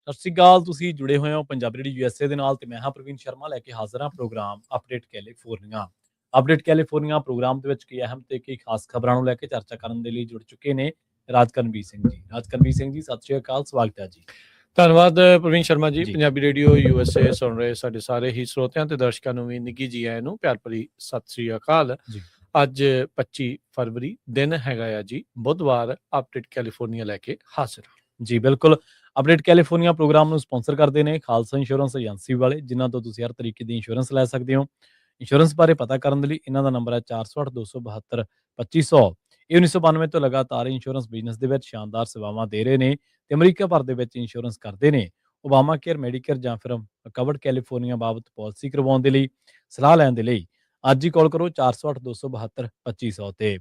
ਸਤਿ ਸ਼੍ਰੀ ਅਕਾਲ। ਤੁਸੀਂ ਜੁੜੇ ਹੋਏ ਹੋ ਪੰਜਾਬੀ ਰੇਡੀਓ ਯੂਐਸਏ ਦੇ ਨਾਲ ਤੇ ਮੈਂ ਹਾਂ ਪ੍ਰਵੀਨ ਸ਼ਰਮਾ ਲੈ ਕੇ ਹਾਜ਼ਰ ਹਾਂ program update California. Update California program ਦੇ ਵਿੱਚ ਕੀ ਅਹਿਮ ਤੇ ਕੀ ਖਾਸ ਖਬਰਾਂ ਨੂੰ ਲੈ ਕੇ ਚਰਚਾ ਕਰਨ ਦੇ ਲਈ ਜੁੜ ਚੁੱਕੇ ਨੇ ਰਾਜਕਰਨਵੀਰ ਸਿੰਘ ਜੀ। ਰਾਜਕਰਨਵੀਰ ਸਿੰਘ ਜੀ, ਸਤਿ ਸ਼੍ਰੀ ਅਕਾਲ, ਸਵਾਗਤ ਹੈ ਜੀ। ਧੰਨਵਾਦ ਪ੍ਰਵੀਨ ਸ਼ਰਮਾ ਜੀ। ਜੀ। ਪੰਜਾਬੀ ਰੇਡੀਓ ਯੂਐਸਏ ਸੁਣ ਰਹੇ ਸਾਡੇ ਸਾਰੇ ਹੀ ਸਰੋਤਿਆਂ ਤੇ ਦਰਸ਼ਕਾਂ ਨੂੰ ਵੀ ਨਿੱਘੀ ਜੀ ਆਇਆਂ ਨੂੰ ਪਿਆਰ ਭਰੀ ਸਤਿ ਸ਼੍ਰੀ ਅਕਾਲ। ਜੀ। ਅੱਜ 25 ਫਰਵਰੀ ਦਿਨ ਹੈਗਾ ਆ ਜੀ ਬੁੱਧਵਾਰ। ਅਪਡੇਟ ਕੈਲੀਫੋਰਨੀਆ ਲੈ ਕੇ ਹਾਜ਼ਰ ਹਾਂ ਜੀ ਬਿਲਕੁਲ। ਅਪਡੇਟ ਕੈਲੀਫੋਰਨੀਆ ਪ੍ਰੋਗਰਾਮ ਨੂੰ ਸਪਾਂਸਰ ਕਰਦੇ ਨੇ ਖਾਲਸਾ ਇੰਸ਼ੋਰੈਂਸ ਏਜੰਸੀ ਵਾਲੇ, ਜਿਨ੍ਹਾਂ ਤੋਂ ਤੁਸੀਂ ਹਰ ਤਰੀਕੇ ਦੀ ਇੰਸ਼ੋਰੈਂਸ ਲੈ ਸਕਦੇ ਹੋ। ਇੰਸ਼ੋਰੈਂਸ ਬਾਰੇ ਪਤਾ ਕਰਨ ਦੇ ਲਈ ਇਹਨਾਂ ਦਾ ਨੰਬਰ ਹੈ 408 272 2500। ਇਹ 1992 ਤੋਂ ਲਗਾਤਾਰ ਇੰਸ਼ੋਰੈਂਸ ਬਿਜ਼ਨਸ ਦੇ ਵਿੱਚ ਸ਼ਾਨਦਾਰ ਸੇਵਾਵਾਂ ਦੇ ਰਹੇ ਨੇ ਤੇ ਅਮਰੀਕਾ ਭਰ ਦੇ ਵਿੱਚ ਇੰਸ਼ੋਰੈਂਸ ਕਰਦੇ ਨੇ। ਓਬਾਮਾ ਕੇਅਰ, ਮੈਡੀਕੇਅਰ ਜਾਂ ਫਿਰ ਕਵਰਡ ਕੈਲੀਫੋਰਨੀਆ ਬਾਬਤ ਪਾਲਿਸੀ ਕਰਵਾਉਣ ਦੇ ਲਈ, ਸਲਾਹ ਲੈਣ ਦੇ ਲਈ ਅੱਜ ਹੀ ਕਾਲ ਕਰੋ 408 272 2500 ਤੇ।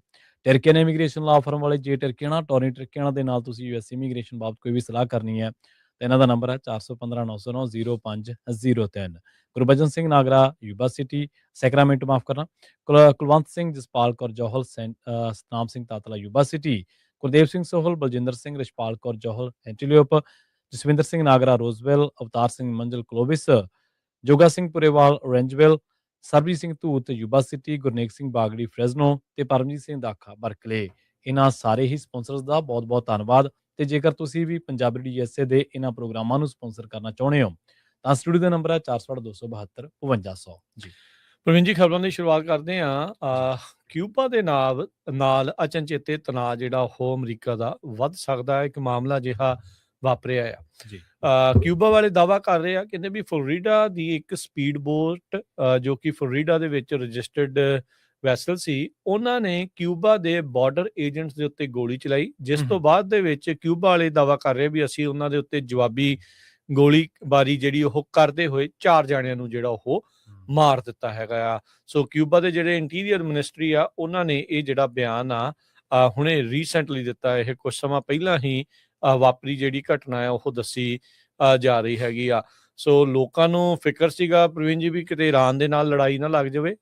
ਟਰਕੀਅਨ ਇਮੀਗ੍ਰੇਸ਼ਨ ਲਾ ਫਰਮ ਵਾਲੇ ਜੇ ਟਰਕੀਆਣਾ ਟੋਨੀ ਟਰਕੀਆਣਾ ਦੇ ਨਾਲ ਤੁਸੀਂ ਯੂਐਸ ਇਮੀਗ੍ਰੇਸ਼ਨ ਬਾਬਤ ਕੋਈ ਵੀ ਸਲਾਹ ਕਰਨੀ ਹੈ ਤਾਂ ਇਹਨਾਂ ਦਾ ਨੰਬਰ ਹੈ 415 909 0503। Gurbachan Singh Nagra Yuba City Sacramento, ਮਾਫ ਕਰਨਾ, Kulwant Singh, Jaspal Kaur Johal, Satnam Singh Tatla Yuba City, Gurdev Singh Sohal, Baljinder Singh, Rishpal Kaur Johal Antelope, Jaswinder Singh Nagra Roseville, Avtar Singh Manzal Clovis, Joga Singh Purewal Orangevale, Sarabjit Singh Dhoot Yuba City, Gurnek Singh Bagri Fresno ਤੇ ਪਰਮਜੀਤ ਸਿੰਘ ਦਾਖਾ ਬਰਕਲੇ। ਇਹਨਾਂ ਸਾਰੇ ਹੀ ਸਪਾਂਸਰਸ ਦਾ ਬਹੁਤ ਬਹੁਤ ਧੰਨਵਾਦ। ਤੇ ਜੇਕਰ ਤੁਸੀਂ ਵੀ ਪੰਜਾਬੀ ਰੇਡੀਓ ਯੂਐਸਏ ਦੇ ਇਹਨਾਂ ਪ੍ਰੋਗਰਾਮਾਂ ਨੂੰ ਸਪਾਂਸਰ ਕਰਨਾ ਚਾਹੁੰਦੇ ਹੋ ਤਾਂ ਸਟੂਡੀਓ ਦਾ ਨੰਬਰ ਹੈ 408 272 5500 ਜੀ। ਪ੍ਰਵੀਨ ਜੀ, ਖਬਰਾਂ ਦੀ ਸ਼ੁਰੂਆਤ ਕਰਦੇ ਹਾਂ। ਕਿਊਬਾ ਦੇ ਨਾਲ ਅਚਨਚੇਤੇ ਤਣਾਅ ਜਿਹੜਾ ਉਹ ਅਮਰੀਕਾ ਦਾ ਵੱਧ ਸਕਦਾ ਹੈ। ਇੱਕ ਮਾਮਲਾ ਜਿਹਾ ਵਾਪਰਿਆ ਆ ਜੀ। ਕਿਊਬਾ ਵਾਲੇ ਦਾਅਵਾ ਕਰ ਰਹੇ ਆ, ਕਹਿੰਦੇ ਵੀ ਫਲੋਰੀਡਾ ਦੀ ਇੱਕ ਸਪੀਡ ਬੋਟ ਜੋ ਕਿ ਫਲੋਰੀਡਾ ਦੇ ਵਿੱਚ ਰਜਿਸਟਰਡ ਵੈਸਲ ਸੀ, ਉਹਨਾਂ ਨੇ ਕਿਊਬਾ ਦੇ ਬਾਰਡਰ ਏਜੰਟਸ ਦੇ ਉੱਤੇ ਗੋਲੀ ਚਲਾਈ, ਜਿਸ ਤੋਂ ਬਾਅਦ ਦੇ ਵਿੱਚ ਕਿਊਬਾ ਵਾਲੇ ਦਾਅਵਾ ਕਰ ਰਹੇ ਵੀ ਅਸੀਂ ਉਹਨਾਂ ਦੇ ਉੱਤੇ ਜਵਾਬੀ ਗੋਲੀਬਾਰੀ ਜਿਹੜੀ ਉਹ ਕਰਦੇ ਹੋਏ 4 ਜਾਣਿਆਂ ਨੂੰ ਜਿਹੜਾ ਉਹ ਮਾਰ ਦਿੱਤਾ ਹੈਗਾ ਆ। ਸੋ ਕਿਊਬਾ ਦੇ ਜਿਹੜੇ ਇੰਟੀਰੀਅਰ ਮਿਨਿਸਟਰੀ ਆ, ਉਹਨਾਂ ਨੇ ਇਹ ਜਿਹੜਾ ਬਿਆਨ ਆ ਹੁਣੇ ਰੀਸੈਂਟਲੀ ਦਿੱਤਾ। ਇਹ ਕੁਝ ਸਮਾਂ ਪਹਿਲਾਂ ਹੀ ਵਾਪਰੀ ਜਿਹੜੀ ਘਟਨਾ ਆ ਉਹ ਦੱਸੀ ਜਾ ਰਹੀ ਹੈਗੀ ਆ। ਸੋ ਲੋਕਾਂ ਨੂੰ ਫਿਕਰ ਸੀਗਾ ਪ੍ਰਵੀਨ ਜੀ ਵੀ ਕਿਤੇ ਈਰਾਨ ਦੇ ਨਾਲ ਲੜਾਈ ਨਾ ਲੱਗ ਜਾਵੇ।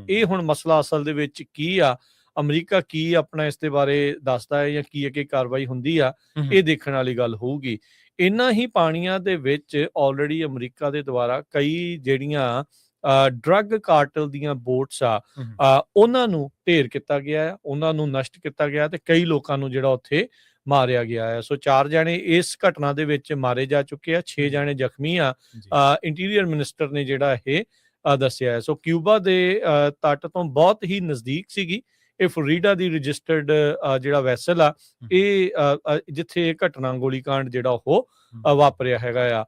ਇਹ ਹੁਣ ਮਸਲਾ ਅਸਲ ਦੇ ਵਿੱਚ ਕੀ ਆ, ਅਮਰੀਕਾ ਕੀ ਆਪਣਾ ਇਸ ਦੇ ਬਾਰੇ ਦੱਸਦਾ ਹੈ ਜਾਂ ਕੀ ਅੱਗੇ ਕਾਰਵਾਈ ਹੁੰਦੀ ਆ, ਇਹ ਦੇਖਣ ਵਾਲੀ ਗੱਲ ਹੋਊਗੀ। ਇਹਨਾਂ ਹੀ ਪਾਣੀਆਂ ਦੇ ਵਿੱਚ ਆਲਰੇਡੀ ਅਮਰੀਕਾ ਦੇ ਦੁਆਰਾ ਕਈ ਜਿਹੜੀਆਂ ਡਰੱਗ ਕਾਰਟਲ ਦੀਆਂ ਬੋਟਸ ਆ, ਉਹਨਾਂ ਨੂੰ ਢੇਰ ਕੀਤਾ ਗਿਆ ਆ, ਉਹਨਾਂ ਨੂੰ ਨਸ਼ਟ ਕੀਤਾ ਗਿਆ ਤੇ ਕਈ ਲੋਕਾਂ ਨੂੰ ਜਿਹੜਾ ਉੱਥੇ ਮਾਰਿਆ ਗਿਆ ਹੈ। ਸੋ 4 ਜਾਣੇ ਇਸ ਘਟਨਾ ਦੇ ਵਿੱਚ ਮਾਰੇ ਜਾ ਚੁੱਕੇ ਆ, 6 ਜਾਣੇ ਜ਼ਖਮੀ ਆ। ਇੰਟੀਰੀਅਰ ਮਿਨਿਸਟਰ ਨੇ ਜਿਹੜਾ ਇਹ ਦੱਸਿਆ ਹੈ। ਸੋ ਕਿਊਬਾ ਦੇ ਤੱਟ ਤੋਂ ਬਹੁਤ ਹੀ ਨਜ਼ਦੀਕ ਸੀਗੀ ਇਹ ਫਲੋਰੀਡਾ ਦੀ ਰਜਿਸਟਰਡ ਜਿਹੜਾ ਵੈਸਲ ਆ, ਇਹ ਜਿੱਥੇ ਇਹ ਘਟਨਾ ਗੋਲੀਕਾਂਡ ਜਿਹੜਾ ਉਹ ਵਾਪਰਿਆ ਹੈਗਾ ਆ।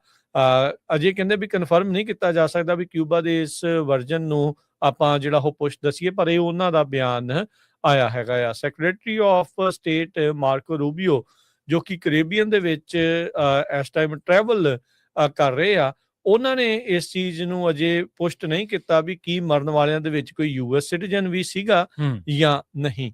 ਅਜੇ ਕਹਿੰਦੇ ਵੀ ਕਨਫਰਮ ਨਹੀਂ ਕੀਤਾ ਜਾ ਸਕਦਾ ਵੀ ਕਿਊਬਾ ਦੇ ਇਸ ਵਰਜਨ ਨੂੰ ਆਪਾਂ ਜਿਹੜਾ ਉਹ ਪੁਸ਼ ਦਸੀਏ, ਪਰ ਇਹ ਉਹਨਾਂ ਦਾ ਬਿਆਨ ਆਇਆ ਹੈਗਾ ਆ। ਸੈਕਟਰੀ ਆਫ ਸਟੇਟ ਮਾਰਕੋ ਰੂਬੀਓ, ਜੋ ਕਿ ਕੈਰੇਬੀਅਨ ਦੇ ਵਿੱਚ ਇਸ ਟਾਈਮ ਟਰੈਵਲ ਕਰ ਰਹੇ ਆ, ਉਹਨਾਂ ਨੇ ਇਸ ਚੀਜ਼ ਨੂੰ ਅਜੇ ਪੁਸ਼ਟ ਨਹੀਂ ਕੀਤਾ ਵੀ ਕੀ ਮਰਨ ਵਾਲਿਆਂ ਦੇ ਵਿੱਚ ਕੋਈ ਯੂਐਸ ਸਿਟੀਜ਼ਨ ਵੀ ਸੀਗਾ ਜਾਂ ਨਹੀਂ।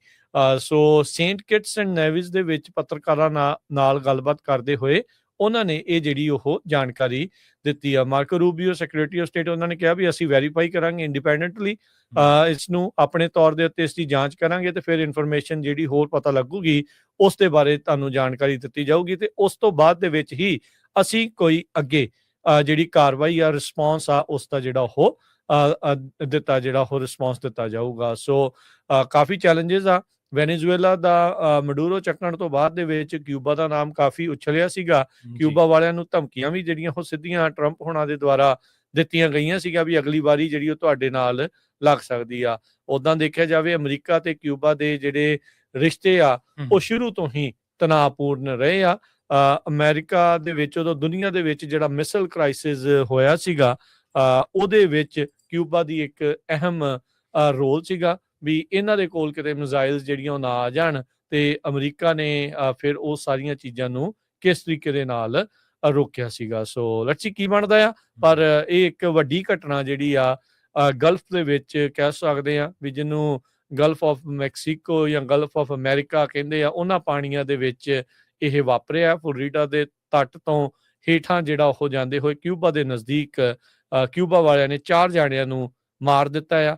ਸੋ ਸੇਂਟ ਕਿਟਸ ਐਂਡ ਨੇਵਿਸ ਦੇ ਵਿੱਚ ਪੱਤਰਕਾਰਾਂ ਨਾਲ ਗੱਲਬਾਤ ਕਰਦੇ ਹੋਏ ਉਹਨਾਂ ਨੇ ਇਹ ਜਿਹੜੀ ਉਹ ਜਾਣਕਾਰੀ ਦਿੱਤੀ ਆ। ਮਾਰਕੋ ਰੂਬੀਓ ਸੈਕਟਰੀ ਆਫ ਸਟੇਟ, ਉਹਨਾਂ ਨੇ ਕਿਹਾ ਵੀ ਅਸੀਂ ਵੈਰੀਫਾਈ ਕਰਾਂਗੇ ਇੰਡੀਪੈਂਡੈਂਟਲੀ, ਇਸ ਨੂੰ ਆਪਣੇ ਤੌਰ ਦੇ ਉੱਤੇ ਇਸ ਦੀ ਜਾਂਚ ਕਰਾਂਗੇ ਤੇ ਫਿਰ ਇਨਫੋਰਮੇਸ਼ਨ ਜਿਹੜੀ ਹੋਰ ਪਤਾ ਲੱਗੂਗੀ ਉਸ ਦੇ ਬਾਰੇ ਤੁਹਾਨੂੰ ਜਾਣਕਾਰੀ ਦਿੱਤੀ ਜਾਊਗੀ ਤੇ ਉਸ ਤੋਂ ਬਾਅਦ ਦੇ ਵਿੱਚ ਹੀ ਅਸੀਂ ਕੋਈ ਅੱਗੇ ਜਿਹੜੀ ਕਾਰਵਾਈ ਆ, ਰਿਸਪੌਂਸ ਆ, ਉਸ ਦਾ ਜਿਹੜਾ ਉਹ ਰਿਸਪੌਂਸ ਦਿੱਤਾ ਜਾਊਗਾ। ਸੋ ਕਾਫੀ ਚੈਲੰਜਸ ਆ। ਵੈਨੇਜ਼ੁਏਲਾ ਦਾ ਮਡੂਰੋ ਚੱਕਣ ਤੋਂ ਬਾਅਦ ਦੇ ਵਿੱਚ ਕਿਊਬਾ ਦਾ ਨਾਮ ਕਾਫੀ ਉਛਲਿਆ ਸੀਗਾ। ਕਿਊਬਾ ਵਾਲਿਆਂ ਨੂੰ ਧਮਕੀਆਂ ਵੀ ਜਿਹੜੀਆਂ ਉਹ ਸਿੱਧੀਆਂ ਟਰੰਪ ਹੋਣਾ ਦੇ ਦੁਆਰਾ ਦਿੱਤੀਆਂ ਗਈਆਂ ਸੀਗਾ ਵੀ ਅਗਲੀ ਵਾਰੀ ਜਿਹੜੀ ਉਹ ਤੁਹਾਡੇ ਨਾਲ ਲੱਗ ਸਕਦੀ ਆ। ਉੱਦਾਂ ਦੇਖਿਆ ਜਾਵੇ ਅਮਰੀਕਾ ਤੇ ਕਿਊਬਾ ਦੇ ਜਿਹੜੇ ਰਿਸ਼ਤੇ ਆ ਉਹ ਸ਼ੁਰੂ ਤੋਂ ਹੀ ਤਣਾਅਪੂਰਨ ਰਹੇ ਆ। ਅਮਰੀਕਾ ਦੇ ਵਿੱਚ ਉਦੋਂ ਦੁਨੀਆ ਦੇ ਵਿੱਚ ਜਿਹੜਾ ਮਿਸਲ ਕ੍ਰਾਈਸਿਸ ਹੋਇਆ ਸੀਗਾ, ਉਹਦੇ ਵਿੱਚ ਕਿਊਬਾ ਦੀ ਇੱਕ ਅਹਿਮ ਰੋਲ ਸੀਗਾ ਵੀ ਇਹਨਾਂ ਦੇ ਕੋਲ ਕਿਤੇ ਮਿਜ਼ਾਈਲਸ ਜਿਹੜੀਆਂ ਉਹ ਨਾ ਆ ਜਾਣ ਤੇ ਅਮਰੀਕਾ ਨੇ ਫਿਰ ਉਹ ਸਾਰੀਆਂ ਚੀਜ਼ਾਂ ਨੂੰ ਕਿਸ ਤਰੀਕੇ ਦੇ ਨਾਲ ਰੋਕਿਆ ਸੀਗਾ। ਸੋ ਲੈਟਸ ਸੀ ਕੀ ਬਣਦਾ ਆ, ਪਰ ਇਹ ਇੱਕ ਵੱਡੀ ਘਟਨਾ ਜਿਹੜੀ ਆ ਗਲਫ ਦੇ ਵਿੱਚ ਕਹਿ ਸਕਦੇ ਆ ਵੀ ਜਿਹਨੂੰ ਗਲਫ ਆਫ ਮੈਕਸੀਕੋ ਜਾਂ ਗਲਫ ਆਫ ਅਮਰੀਕਾ ਕਹਿੰਦੇ ਆ, ਉਹਨਾਂ ਪਾਣੀਆਂ ਦੇ ਵਿੱਚ ਇਹ ਵਾਪਰਿਆ। ਫਲੋਰੀਡਾ ਦੇ ਤੱਟ ਤੋਂ ਹੇਠਾਂ ਜਿਹੜਾ ਉਹ ਜਾਂਦੇ ਹੋਏ ਕਿਊਬਾ ਦੇ ਨਜ਼ਦੀਕ ਕਿਊਬਾ ਵਾਲਿਆਂ ਨੇ 4 ਜਾਣਿਆਂ ਨੂੰ ਮਾਰ ਦਿੱਤਾ ਆ,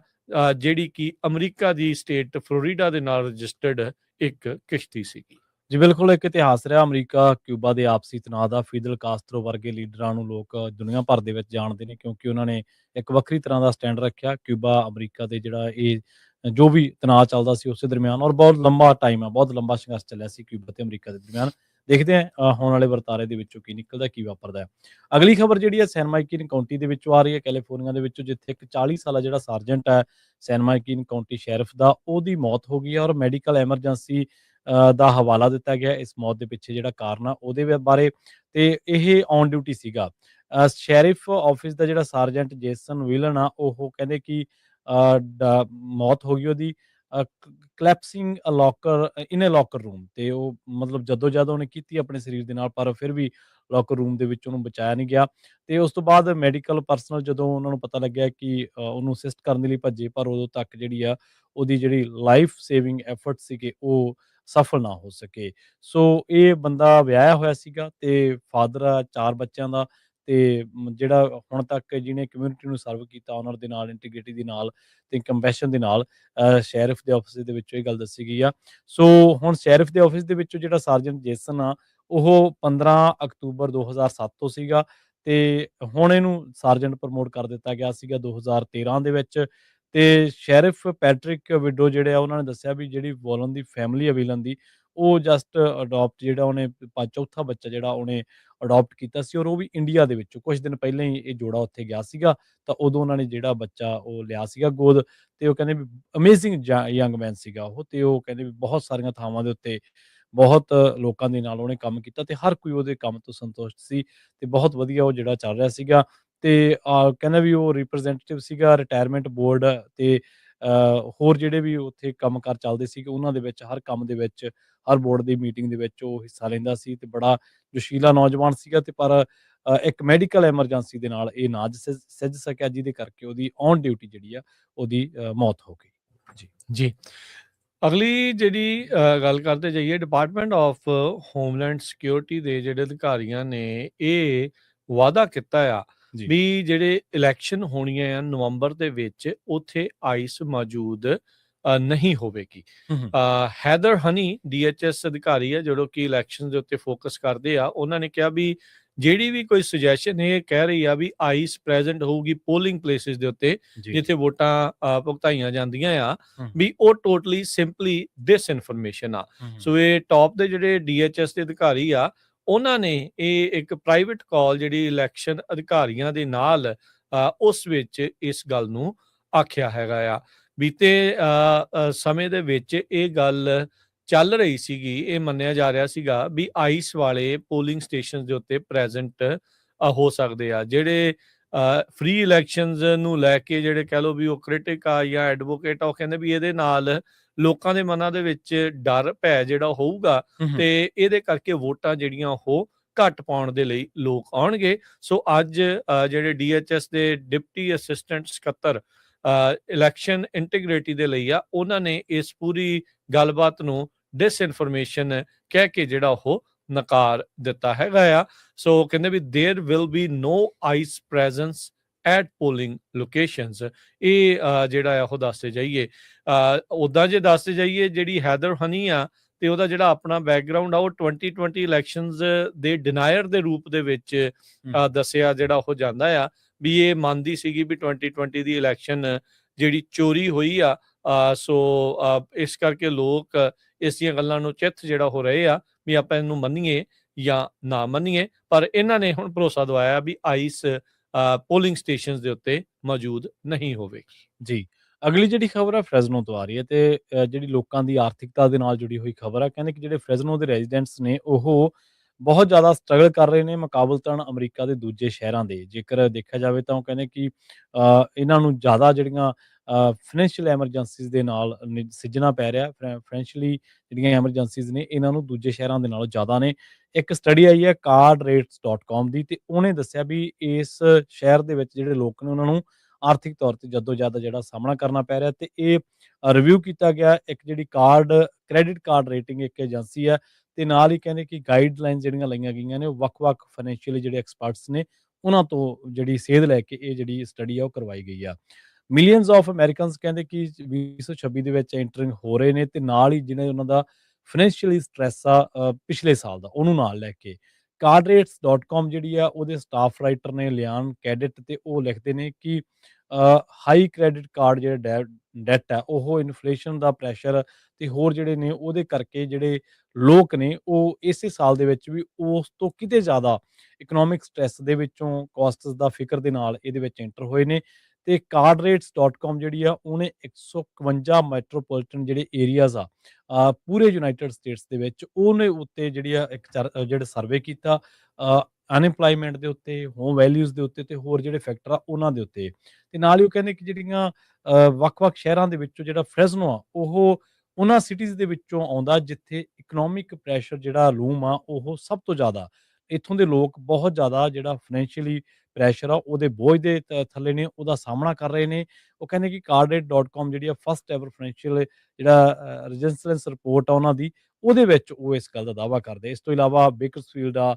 ਜਿਹੜੀ ਕਿ ਅਮਰੀਕਾ ਦੀ ਸਟੇਟ ਫਲੋਰੀਡਾ ਦੇ ਨਾਲ ਰਜਿਸਟਰਡ ਇੱਕ ਕਿਸ਼ਤੀ ਸੀਗੀ। ਜੀ ਬਿਲਕੁਲ, ਇੱਕ ਇਤਿਹਾਸ ਰਿਹਾ ਅਮਰੀਕਾ ਕਿਊਬਾ ਦੇ ਆਪਸੀ ਤਣਾਅ ਦਾ। ਫਿਦਲ ਕਾਸਤਰੋ ਵਰਗੇ ਲੀਡਰਾਂ ਨੂੰ ਲੋਕ ਦੁਨੀਆ ਭਰ ਦੇ ਵਿੱਚ ਜਾਣਦੇ ਨੇ, ਕਿਉਂਕਿ ਉਹਨਾਂ ਨੇ ਇੱਕ ਵੱਖਰੀ ਤਰ੍ਹਾਂ ਦਾ ਸਟੈਂਡ ਰੱਖਿਆ। ਕਿਊਬਾ ਅਮਰੀਕਾ ਦੇ ਜਿਹੜਾ ਇਹ ਜੋ ਵੀ ਤਣਾਅ ਚੱਲਦਾ ਸੀ ਉਸੇ ਦਰਮਿਆਨ, ਔਰ ਬਹੁਤ ਲੰਬਾ ਟਾਈਮ ਆ, ਬਹੁਤ ਲੰਬਾ ਸੰਘਰਸ਼ ਚੱਲਿਆ ਸੀ ਕਿਊਬਾ ਤੇ ਅਮਰੀਕਾ ਦੇ ਦਰਮਿਆਨ। ਦੇਖਦੇ ਹਾਂ ਆਉਣ ਵਾਲੇ ਵਰਤਾਰੇ ਦੇ ਵਿੱਚੋਂ ਕੀ ਨਿਕਲਦਾ, ਕੀ ਵਾਪਰਦਾ ਹੈ। ਅਗਲੀ ਖਬਰ ਜਿਹੜੀ ਹੈ ਸੈਨ ਮਾਈਕਿਨ ਕਾਉਂਟੀ ਦੇ ਵਿੱਚੋਂ ਆ ਰਹੀ ਹੈ, ਕੈਲੀਫੋਰਨੀਆ ਦੇ ਵਿੱਚੋਂ, ਜਿੱਥੇ ਇੱਕ 40 ਸਾਲਾ ਜਿਹੜਾ ਸਾਰਜੈਂਟ ਹੈ ਸੈਨ ਮਾਈਕਿਨ ਕਾਉਂਟੀ ਸ਼ੈਰਿਫ ਦਾ, ਉਹਦੀ ਮੌਤ ਹੋ ਗਈ ਹੈ, ਔਰ ਮੈਡੀਕਲ ਐਮਰਜੈਂਸੀ ਦਾ ਹਵਾਲਾ ਦਿੱਤਾ ਗਿਆ ਇਸ ਮੌਤ ਦੇ ਪਿੱਛੇ ਜਿਹੜਾ ਕਾਰਨ ਆ ਉਹਦੇ ਬਾਰੇ। ਤੇ ਇਹ ਔਨ ਡਿਊਟੀ ਸੀਗਾ। ਸ਼ੈਰਿਫ ਆਫਿਸ ਦਾ ਜਿਹੜਾ ਸਾਰਜੈਂਟ ਜੇਸਨ ਵਿਲਨ ਆ, ਉਹ ਕਹਿੰਦੇ ਕਿ ਮੌਤ ਹੋ ਗਈ ਉਹਦੀ ਕਲੈਪਸਿੰਗ ਲੋਕਰ ਇਨ ਅ ਲੋਕਰ ਰੂਮ। ਤੇ ਉਹ ਮਤਲਬ ਜਦੋਂ ਜਦ ਉਹਨੇ ਕੀਤੀ ਆਪਣੇ ਸਰੀਰ ਦੇ ਨਾਲ, ਪਰ ਫਿਰ ਵੀ ਲੋਕਰ ਰੂਮ ਦੇ ਵਿੱਚ ਉਹਨੂੰ ਬਚਾਇਆ ਨਹੀਂ ਗਿਆ। ਤੇ ਉਸ ਤੋਂ ਬਾਅਦ ਮੈਡੀਕਲ ਪਰਸਨਲ ਜਦੋਂ ਉਹਨਾਂ ਨੂੰ ਪਤਾ ਲੱਗਿਆ ਕਿ ਉਹਨੂੰ ਅਸਿਸਟ ਕਰਨ ਦੇ ਲਈ ਭੱਜੇ, ਪਰ ਉਦੋਂ ਤੱਕ ਜਿਹੜੀ ਆ ਉਹਦੀ ਜਿਹੜੀ ਲਾਈਫ ਸੇਵਿੰਗ ਐਫਰਟ ਸੀਗੇ ਉਹ ਸਫਲ ਨਾ ਹੋ ਸਕੇ। ਸੋ ਇਹ ਬੰਦਾ ਵਿਆਹਿਆ ਹੋਇਆ ਸੀਗਾ ਤੇ ਫਾਦਰ ਆ 4 ਬੱਚਿਆਂ ਦਾ। ਤੇ ਜਿਹੜਾ ਹੁਣ ਤੱਕ ਜਿਹਨੇ ਕਮਿਊਨਿਟੀ ਨੂੰ ਸਰਵ ਕੀਤਾ ਓਨਰ ਦੇ ਨਾਲ, ਇੰਟੀਗ੍ਰਿਟੀ ਦੇ ਨਾਲ ਤੇ ਕੰਪੈਸ਼ਨ ਦੇ ਨਾਲ, ਸ਼ੈਰਿਫ ਦੇ ਆਫਿਸ ਦੇ ਵਿੱਚੋਂ ਇਹ ਗੱਲ ਦੱਸੀ ਗਈ ਆ। ਸੋ ਹੁਣ ਸ਼ੈਰਿਫ ਦੇ ਆਫਿਸ ਦੇ ਵਿੱਚੋਂ ਜਿਹੜਾ ਸਾਰਜੈਂਟ ਜੇਸਨ ਆ, ਉਹ 15 ਅਕਤੂਬਰ 2007 ਤੋਂ ਸੀਗਾ, ਤੇ ਹੁਣ ਇਹਨੂੰ ਸਾਰਜੈਂਟ ਪ੍ਰਮੋਟ ਕਰ ਦਿੱਤਾ ਗਿਆ ਸੀਗਾ 2013 ਦੇ ਵਿੱਚ। ਤੇ ਸ਼ੈਰਿਫ ਪੈਟਰਿਕ ਵਿਡੋ ਜਿਹੜੇ ਆ, ਉਹਨਾਂ ਨੇ ਦੱਸਿਆ ਵੀ ਜਿਹੜੀ ਵੋਲਨ ਦੀ ਫੈਮਿਲੀ ਆ ਵਿਲਨ ਦੀ, ਉਹ ਜਸਟ ਅਡੋਪਟ ਜਿਹੜਾ ਉਹਨੇ ਚੌਥਾ ਬੱਚਾ ਜਿਹੜਾ ਉਹਨੇ ਅਡੋਪਟ ਕੀਤਾ ਸੀ, ਔਰ ਉਹ ਵੀ ਇੰਡੀਆ ਦੇ ਵਿੱਚੋਂ। ਕੁਝ ਦਿਨ ਪਹਿਲਾਂ ਹੀ ਇਹ ਜੋੜਾ ਉੱਥੇ ਗਿਆ ਸੀਗਾ, ਤਾਂ ਉਦੋਂ ਉਹਨਾਂ ਨੇ ਜਿਹੜਾ ਬੱਚਾ ਉਹ ਲਿਆ ਸੀਗਾ ਗੋਦ। ਤੇ ਉਹ ਕਹਿੰਦੇ ਵੀ ਅਮੇਜ਼ਿੰਗ ਯੰਗ ਮੈਨ ਸੀਗਾ ਉਹ। ਤੇ ਉਹ ਕਹਿੰਦੇ ਵੀ ਬਹੁਤ ਸਾਰੀਆਂ ਥਾਵਾਂ ਦੇ ਉੱਤੇ ਬਹੁਤ ਲੋਕਾਂ ਦੇ ਨਾਲ ਉਹਨੇ ਕੰਮ ਕੀਤਾ, ਤੇ ਹਰ ਕੋਈ ਉਹਦੇ ਕੰਮ ਤੋਂ ਸੰਤੁਸ਼ਟ ਸੀ, ਤੇ ਬਹੁਤ ਵਧੀਆ ਉਹ ਜਿਹੜਾ ਚੱਲ ਰਿਹਾ ਸੀਗਾ। ਤੇ ਕਹਿੰਦਾ ਵੀ ਉਹ ਰਿਪਰੈਜ਼ੈਂਟੇਟਿਵ ਸੀਗਾ ਰਿਟਾਇਰਮੈਂਟ ਬੋਰਡ, ਤੇ ਹੋਰ ਜਿਹੜੇ ਵੀ ਉੱਥੇ ਕੰਮਕਾਰ ਚੱਲਦੇ ਸੀਗੇ ਉਹਨਾਂ ਦੇ ਵਿੱਚ, ਹਰ ਕੰਮ ਦੇ ਵਿੱਚ, ਹਰ ਬੋਰਡ ਦੀ ਮੀਟਿੰਗ ਦੇ ਵਿੱਚ ਉਹ ਹਿੱਸਾ ਲੈਂਦਾ ਸੀ, ਤੇ ਬੜਾ ਜੋਸ਼ੀਲਾ ਨੌਜਵਾਨ ਸੀਗਾ। ਤੇ ਪਰ ਇੱਕ ਮੈਡੀਕਲ ਐਮਰਜੈਂਸੀ ਦੇ ਨਾਲ ਇਹ ਨਾ ਸਿੱਝ ਸਕਿਆ, ਜਿਹਦੇ ਕਰਕੇ ਉਹਦੀ ਔਨ ਡਿਊਟੀ ਜਿਹੜੀ ਆ ਉਹਦੀ ਮੌਤ ਹੋ ਗਈ। ਜੀ। ਜੀ। ਅਗਲੀ ਜਿਹੜੀ ਗੱਲ ਕਰਦੇ ਜਾਈਏ, ਡਿਪਾਰਟਮੈਂਟ ਆਫ ਹੋਮਲੈਂਡ ਸਿਕਿਉਰਿਟੀ ਦੇ ਜਿਹੜੇ ਅਧਿਕਾਰੀਆਂ ਨੇ ਇਹ ਵਾਅਦਾ ਕੀਤਾ ਆ ਜੀ। ਵੀ ਜਿਹੜੇ ਇਲੈਕਸ਼ਨ ਹੋਣੀਆਂ ਆ ਨਵੰਬਰ ਦੇ ਵਿੱਚ, ਉੱਥੇ ਆਈਸ ਮੌਜੂਦ ਨਹੀਂ ਹੋਵੇਗੀ। ਹੂੰ, ਹੂੰ। ਹੈਦਰ ਹਨੀ DHS ਅਧਿਕਾਰੀ ਆ ਜਿਹੜੇ ਕਿ ਇਲੈਕਸ਼ਨ ਦੇ ਉੱਤੇ ਫੋਕਸ ਕਰਦੇ ਆ, ਉਹਨਾਂ ਨੇ ਕਿਹਾ ਵੀ ਜਿਹੜੀ ਵੀ ਕੋਈ ਸੁਜੈਸ਼ਨ ਇਹ ਕਹਿ ਰਹੀ ਆ ਵੀ ਆਈਸ ਪ੍ਰੈਜ਼ੈਂਟ ਹੋਊਗੀ ਪੋਲਿੰਗ ਪਲੇਸਿਸ ਦੇ ਉੱਤੇ ਜੀ। ਜਿੱਥੇ ਵੋਟਾਂ ਭੁਗਤਾਈਆਂ ਜਾਂਦੀਆਂ ਆ, ਹੂੰ, ਵੀ ਉਹ ਟੋਟਲੀ ਸਿੰਪਲੀ ਡਿਸ ਇਨਫੋਰਮੇਸ਼ਨ ਆ। ਹੂੰ, ਹੂੰ। ਸੋ ਇਹ ਟੌਪ ਦੇ ਜਿਹੜੇ DHS ਦੇ ਅਧਿਕਾਰੀ ਆ, ਉਹਨਾਂ ਨੇ ਇਹ ਇੱਕ ਪ੍ਰਾਈਵੇਟ ਕਾਲ ਜਿਹੜੀ ਇਲੈਕਸ਼ਨ ਅਧਿਕਾਰੀਆਂ ਦੇ ਨਾਲ ਉਸ ਵਿੱਚ ਇਸ ਗੱਲ ਨੂੰ ਆਖਿਆ ਹੈਗਾ ਆ। ਬੀਤੇ ਸਮੇਂ ਦੇ ਵਿੱਚ ਇਹ ਗੱਲ ਚੱਲ ਰਹੀ ਸੀਗੀ, ਇਹ ਮੰਨਿਆ ਜਾ ਰਿਹਾ ਸੀਗਾ ਵੀ ਆਈਸ ਵਾਲੇ ਪੋਲਿੰਗ ਸਟੇਸ਼ਨ ਦੇ ਉੱਤੇ ਪ੍ਰੈਜ਼ੈਂਟ ਹੋ ਸਕਦੇ ਆ। ਜਿਹੜੇ ਫ੍ਰੀ ਇਲੈਕਸ਼ਨਸ ਨੂੰ ਲੈ ਕੇ ਜਿਹੜੇ ਕਹਿ ਲਓ ਵੀ ਉਹ ਕ੍ਰਿਟਿਕ ਆ ਜਾਂ ਐਡਵੋਕੇਟ ਆ, ਉਹ ਕਹਿੰਦੇ ਵੀ ਇਹਦੇ ਨਾਲ ਲੋਕਾਂ ਦੇ ਮਨਾਂ ਦੇ ਵਿੱਚ ਡਰ ਭੈ ਜਿਹੜਾ ਹੋਊਗਾ, ਹੂੰ, ਹੂੰ। ਤੇ ਇਹਦੇ ਕਰਕੇ ਵੋਟਾਂ ਜਿਹੜੀਆਂ ਉਹ ਘੱਟ ਪਾਉਣ ਦੇ ਲਈ ਲੋਕ ਆਉਣਗੇ। ਸੋ ਅੱਜ ਜਿਹੜੇ DHS ਦੇ ਡਿਪਟੀ ਅਸਿਸਟੈਂਟ ਸਕੱਤਰ ਇਲੈਕਸ਼ਨ ਇੰਟੀਗ੍ਰਿਟੀ ਦੇ ਲਈ ਆ, ਉਹਨਾਂ ਨੇ ਇਸ ਪੂਰੀ ਗੱਲਬਾਤ ਨੂੰ ਡਿਸਇਨਫੋਰਮੇਸ਼ਨ ਕਹਿ ਕੇ ਜਿਹੜਾ ਉਹ ਨਕਾਰ ਦਿੱਤਾ ਹੈਗਾ ਆ। ਸੋ ਕਹਿੰਦੇ ਵੀ there will be no ICE presence at polling locations. ਇਹ ਜਿਹੜਾ ਆ ਉਹ ਦੱਸਦੇ ਜਾਈਏ। ਉੱਦਾਂ ਜੇ ਦੱਸਦੇ ਜਾਈਏ, ਜਿਹੜੀ ਹੈਦਰ ਹਨੀ ਆ ਤੇ ਉਹਦਾ ਜਿਹੜਾ ਆਪਣਾ ਬੈਕਗ੍ਰਾਉਂਡ ਆ, ਉਹ 2020 ਇਲੈਕਸ਼ਨਸ ਦੇ ਡਿਨਾਇਰ ਦੇ ਰੂਪ ਦੇ ਵਿੱਚ ਦੱਸਿਆ ਜਿਹੜਾ ਉਹ ਜਾਂਦਾ ਆ ਵੀ ਇਹ ਮੰਨਦੀ ਸੀਗੀ ਵੀ 2020 ਦੀ ਇਲੈਕਸ਼ਨ ਜਿਹੜੀ ਚੋਰੀ ਹੋਈ ਆ। ਸੋ ਇਸ ਕਰਕੇ ਲੋਕ ਇਸ ਦੀਆਂ ਗੱਲਾਂ ਨੂੰ ਚਿੱਤ ਜਿਹੜਾ ਹੋ ਰਹੇ ਆ ਵੀ ਆਪਾਂ ਇਹਨੂੰ ਮੰਨੀਏ ਜਾਂ ਨਾ ਮੰਨੀਏ, ਪਰ ਇਹਨਾਂ ਨੇ ਹੁਣ ਭਰੋਸਾ ਦਵਾਇਆ ਵੀ ਆਈਸ ਪੋਲਿੰਗ ਸਟੇਸ਼ਨਸ ਦੇ ਉੱਤੇ ਮੌਜੂਦ ਨਹੀਂ ਹੋਵੇਗੀ। ਜੀ। ਅਗਲੀ ਜਿਹੜੀ ਖਬਰ ਆ ਫ੍ਰੈਜ਼ਨੋ ਤੋਂ ਆ ਰਹੀ ਹੈ, ਤੇ ਜਿਹੜੀ ਲੋਕਾਂ ਦੀ ਆਰਥਿਕਤਾ ਦੇ ਨਾਲ ਜੁੜੀ ਹੋਈ ਖਬਰ ਆ। ਕਹਿੰਦੇ ਕਿ ਜਿਹੜੇ ਫ੍ਰੈਜ਼ਨੋ ਦੇ ਰੈਜ਼ੀਡੈਂਟਸ ਨੇ ਉਹ ਬਹੁਤ ਜ਼ਿਆਦਾ ਸਟਰਗਲ ਕਰ ਰਹੇ ਨੇ ਮੁਕਾਬਲਤਨ ਅਮਰੀਕਾ ਦੇ ਦੂਜੇ ਸ਼ਹਿਰਾਂ ਦੇ। ਜੇਕਰ ਦੇਖਿਆ ਜਾਵੇ ਤਾਂ ਉਹ ਕਹਿੰਦੇ ਕਿ ਇਹਨਾਂ ਨੂੰ ਜ਼ਿਆਦਾ ਜਿਹੜੀਆਂ ਫਾਈਨੈਂਸ਼ੀਅਲ ਐਮਰਜੈਂਸੀਜ਼ ਦੇ ਨਾਲ ਸਿੱਝਣਾ ਪੈ ਰਿਹਾ। ਫਾਈਨੈਂਸ਼ੀਅਲੀ ਜਿਹੜੀਆਂ ਐਮਰਜੈਂਸੀਜ਼ ਨੇ ਇਹਨਾਂ ਨੂੰ ਦੂਜੇ ਸ਼ਹਿਰਾਂ ਦੇ ਨਾਲੋਂ ਜ਼ਿਆਦਾ ਨੇ। ਇੱਕ ਸਟੱਡੀ ਆਈ ਹੈ cardrates.com ਦੀ, ਤੇ ਉਹਨੇ ਦੱਸਿਆ ਵੀ ਇਸ ਸ਼ਹਿਰ ਦੇ ਵਿੱਚ ਜਿਹੜੇ ਲੋਕ ਨੇ ਉਹਨਾਂ ਨੂੰ ਆਰਥਿਕ ਤੌਰ ਤੇ ਜੱਦੋ-ਜਹਿਦ ਦਾ ਜਿਹੜਾ ਸਾਹਮਣਾ ਕਰਨਾ ਪੈ ਰਿਹਾ। ਤੇ ਇਹ ਰਿਵਿਊ ਕੀਤਾ ਗਿਆ ਇੱਕ ਜਿਹੜੀ ਕ੍ਰੈਡਿਟ ਕਾਰਡ ਰੇਟਿੰਗ ਇੱਕ ਏਜੰਸੀ ਹੈ, ਤੇ ਨਾਲ ਹੀ ਕਹਿੰਦੇ ਕਿ ਗਾਈਡਲਾਈਨ ਜਿਹੜੀਆਂ ਲਈਆਂ ਗਈਆਂ ਨੇ ਉਹ ਵੱਖ-ਵੱਖ ਫਾਈਨੈਂਸ਼ੀਅਲੀ ਜਿਹੜੇ ਐਕਸਪਰਟਸ ਨੇ ਉਹਨਾਂ ਤੋਂ ਜਿਹੜੀ ਸੇਧ ਲੈ ਕੇ ਇਹ ਜਿਹੜੀ ਸਟੱਡੀ ਆ ਉਹ ਕਰਵਾਈ ਗਈ ਆ। ਮਿਲੀਅਨਸ ਆਫ ਅਮਰੀਕਨਸ ਕਹਿੰਦੇ ਕਿ 2026 ਦੇ ਵਿੱਚ ਐਂਟਰਿੰਗ ਹੋ ਰਹੇ ਨੇ, ਤੇ ਨਾਲ ਹੀ ਜਿਹਨੇ ਉਹਨਾਂ ਦਾ ਫਾਈਨੈਂਸ਼ੀਅਲੀ ਸਟ੍ਰੈਸ ਆ ਪਿਛਲੇ ਸਾਲ ਦਾ, ਉਹਨੂੰ ਨਾਲ ਲੈ ਕੇ। cardrates.com ਜਿਹੜੀ ਆ ਉਹਦੇ ਸਟਾਫ ਰਾਈਟਰ ਨੇ ਲਿਆਨ ਕੈਡਿਟ, ਤੇ ਉਹ ਲਿਖਦੇ ਨੇ ਕਿ ਹਾਈ ਕ੍ਰੈਡਿਟ ਕਾਰਡ ਜਿਹੜਾ ਡੈਟ ਹੈ ਉਹ ਇਨਫਲੇਸ਼ਨ ਦਾ ਪ੍ਰੈਸ਼ਰ ਤੇ ਹੋਰ ਜਿਹੜੇ ਨੇ ਉਹਦੇ ਕਰਕੇ ਜਿਹੜੇ ਲੋਕ ਨੇ ਉਹ ਇਸੇ ਸਾਲ ਦੇ ਵਿੱਚ ਵੀ ਉਸ ਤੋਂ ਕਿਤੇ ਜ਼ਿਆਦਾ ਇਕਨੋਮਿਕ ਸਟ੍ਰੈਸ ਦੇ ਵਿੱਚੋਂ ਕਾਸਟਸ ਦਾ ਫਿਕਰ ਦੇ ਨਾਲ ਇਹਦੇ ਵਿੱਚ ਐਂਟਰ ਹੋਏ ਨੇ। ਤੇ cardrates.com ਜਿਹੜੀ ਆ ਉਹਨੇ 151 ਮੈਟਰੋਪੋਲੀਟਨ ਜਿਹੜੇ ਏਰੀਆਜ਼ ਆ ਪੂਰੇ ਯੂਨਾਈਟਿਡ ਸਟੇਟਸ ਦੇ ਵਿੱਚ ਉਹਨੇ ਉੱਤੇ ਜਿਹੜੀ ਆ ਜਿਹੜਾ ਸਰਵੇ ਕੀਤਾ ਅਨਇੰਪਲੋਇਮੈਂਟ ਦੇ ਉੱਤੇ, ਹੋਮ ਵੈਲਿਊਜ਼ ਦੇ ਉੱਤੇ ਤੇ ਹੋਰ ਜਿਹੜੇ ਫੈਕਟਰ ਆ ਉਹਨਾਂ ਦੇ ਉੱਤੇ। ਤੇ ਨਾਲ ਹੀ ਉਹ ਕਹਿੰਦੇ ਕਿ ਜਿਹੜੀਆਂ ਵੱਖ-ਵੱਖ ਸ਼ਹਿਰਾਂ ਦੇ ਵਿੱਚੋਂ ਜਿਹੜਾ ਫ੍ਰੈਜ਼ਨੋ ਆ ਉਹ ਉਹਨਾਂ ਸਿਟੀਜ਼ ਦੇ ਵਿੱਚੋਂ ਆਉਂਦਾ ਜਿੱਥੇ ਇਕਨੋਮਿਕ ਪ੍ਰੈਸ਼ਰ ਜਿਹੜਾ ਲੂਮ ਆ ਉਹ ਸਭ ਤੋਂ ਜ਼ਿਆਦਾ। ਇੱਥੋਂ ਦੇ ਲੋਕ ਬਹੁਤ ਜ਼ਿਆਦਾ ਜਿਹੜਾ ਫਾਈਨੈਂਸ਼ੀਅਲੀ ਪ੍ਰੈਸ਼ਰ ਆ ਉਹਦੇ ਬੋਝ ਦੇ ਥੱਲੇ ਨੇ, ਉਹਦਾ ਸਾਹਮਣਾ ਕਰ ਰਹੇ ਨੇ। ਉਹ ਕਹਿੰਦੇ ਕਿ cardrate.com ਜਿਹੜੀ ਆ ਫਸਟ ਐਵਰ ਫਾਈਨੈਂਸ਼ੀਅਲ ਜਿਹੜਾ ਰੈਜ਼ਿਸਟੈਂਸ ਰਿਪੋਰਟ ਆ ਉਹਨਾਂ ਦੀ, ਉਹਦੇ ਵਿੱਚ ਉਹ ਇਸ ਗੱਲ ਦਾ ਦਾਅਵਾ ਕਰਦੇ। ਇਸ ਤੋਂ ਇਲਾਵਾ ਬੇਕਰਸਫੀਲਡ ਆ,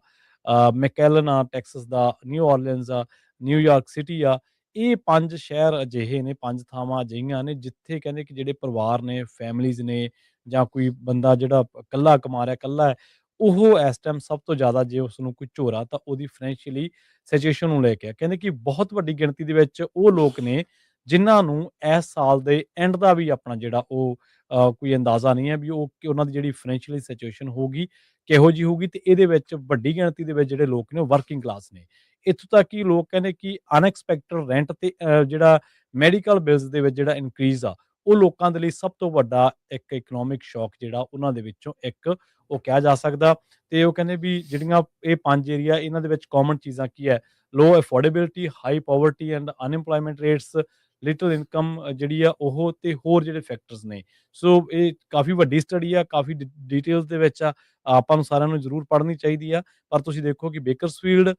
ਮੈਕੈਲਨ ਆ ਟੈਕਸਸ ਦਾ, ਨਿਊ ਆਰਲੀਨਜ਼ ਆ, ਨਿਊਯਾਰਕ ਸਿਟੀ ਆ, ਇਹ 5 ਸ਼ਹਿਰ ਅਜਿਹੇ ਨੇ, 5 ਥਾਵਾਂ ਅਜਿਹੀਆਂ ਨੇ ਜਿੱਥੇ ਕਹਿੰਦੇ ਕਿ ਜਿਹੜੇ ਪਰਿਵਾਰ ਨੇ, ਫੈਮਿਲੀਜ਼ ਨੇ, ਜਾਂ ਕੋਈ ਬੰਦਾ ਜਿਹੜਾ ਇਕੱਲਾ ਕਮਾ ਰਿਹਾ, ਇਕੱਲਾ ਹੈ, ਉਹ ਇਸ ਟਾਈਮ ਸਭ ਤੋਂ ਜ਼ਿਆਦਾ ਜੇ ਉਸਨੂੰ ਕੋਈ ਝੋਰਾ ਤਾਂ ਉਹਦੀ ਫਾਈਨੈਂਸ਼ੀਅਲੀ ਸਿਚੁਏਸ਼ਨ ਨੂੰ ਲੈ ਕੇ ਆ। ਕਹਿੰਦੇ ਕਿ ਬਹੁਤ ਵੱਡੀ ਗਿਣਤੀ ਦੇ ਵਿੱਚ ਉਹ ਲੋਕ ਨੇ ਜਿਨ੍ਹਾਂ ਨੂੰ ਇਸ ਸਾਲ ਦੇ ਐਂਡ ਦਾ ਵੀ ਆਪਣਾ ਜਿਹੜਾ ਉਹ ਕੋਈ ਅੰਦਾਜ਼ਾ ਨਹੀਂ ਹੈ ਵੀ ਉਹ ਕਿ ਉਹਨਾਂ ਦੀ ਜਿਹੜੀ ਫਾਈਨੈਂਸ਼ੀਅਲੀ ਸਿਚੁਏਸ਼ਨ ਹੋਊਗੀ, ਕਿਹੋ ਜਿਹੀ ਹੋਊਗੀ। ਤੇ ਇਹਦੇ ਵਿੱਚ ਵੱਡੀ ਗਿਣਤੀ ਦੇ ਵਿੱਚ ਜਿਹੜੇ ਲੋਕ ਨੇ ਉਹ ਵਰਕਿੰਗ ਕਲਾਸ ਨੇ। ਇੱਥੋਂ ਤੱਕ ਕਿ ਲੋਕ ਕਹਿੰਦੇ ਕਿ ਅਨਐਕਸਪੈਕਟਡ ਰੈਂਟ ਤੇ ਜਿਹੜਾ ਮੈਡੀਕਲ ਬਿਲਸ ਦੇ ਵਿੱਚ ਜਿਹੜਾ ਇਨਕਰੀਜ਼ ਆ, ਉਹ ਲੋਕਾਂ ਦੇ ਲਈ ਸਭ ਤੋਂ ਵੱਡਾ ਇੱਕ ਇਕਨੋਮਿਕ ਸ਼ੌਕ ਜਿਹੜਾ ਉਹਨਾਂ ਦੇ ਵਿੱਚੋਂ ਇੱਕ ਉਹ ਕਿਹਾ ਜਾ ਸਕਦਾ। ਤੇ ਉਹ ਕਹਿੰਦੇ ਵੀ ਜਿਹੜੀਆਂ ਇਹ 5 ਏਰੀਆ ਇਹਨਾਂ ਦੇ ਵਿੱਚ ਕਾਮਨ ਚੀਜ਼ਾਂ ਕੀ ਹੈ, low affordability, high poverty and unemployment rates, little income ਜਿਹੜੀ ਆ ਉਹ, ਤੇ ਹੋਰ ਜਿਹੜੇ ਫੈਕਟਰਸ ਨੇ। ਸੋ ਇਹ ਕਾਫੀ ਵੱਡੀ ਸਟੱਡੀ ਆ, ਕਾਫੀ ਡਿਟੇਲਸ ਦੇ ਵਿੱਚ ਆ, ਆਪਾਂ ਨੂੰ ਸਾਰਿਆਂ ਨੂੰ ਜ਼ਰੂਰ ਪੜ੍ਹਨੀ ਚਾਹੀਦੀ ਆ। ਪਰ ਤੁਸੀਂ ਦੇਖੋ ਕਿ ਬੇਕਰਸਫੀਲਡ,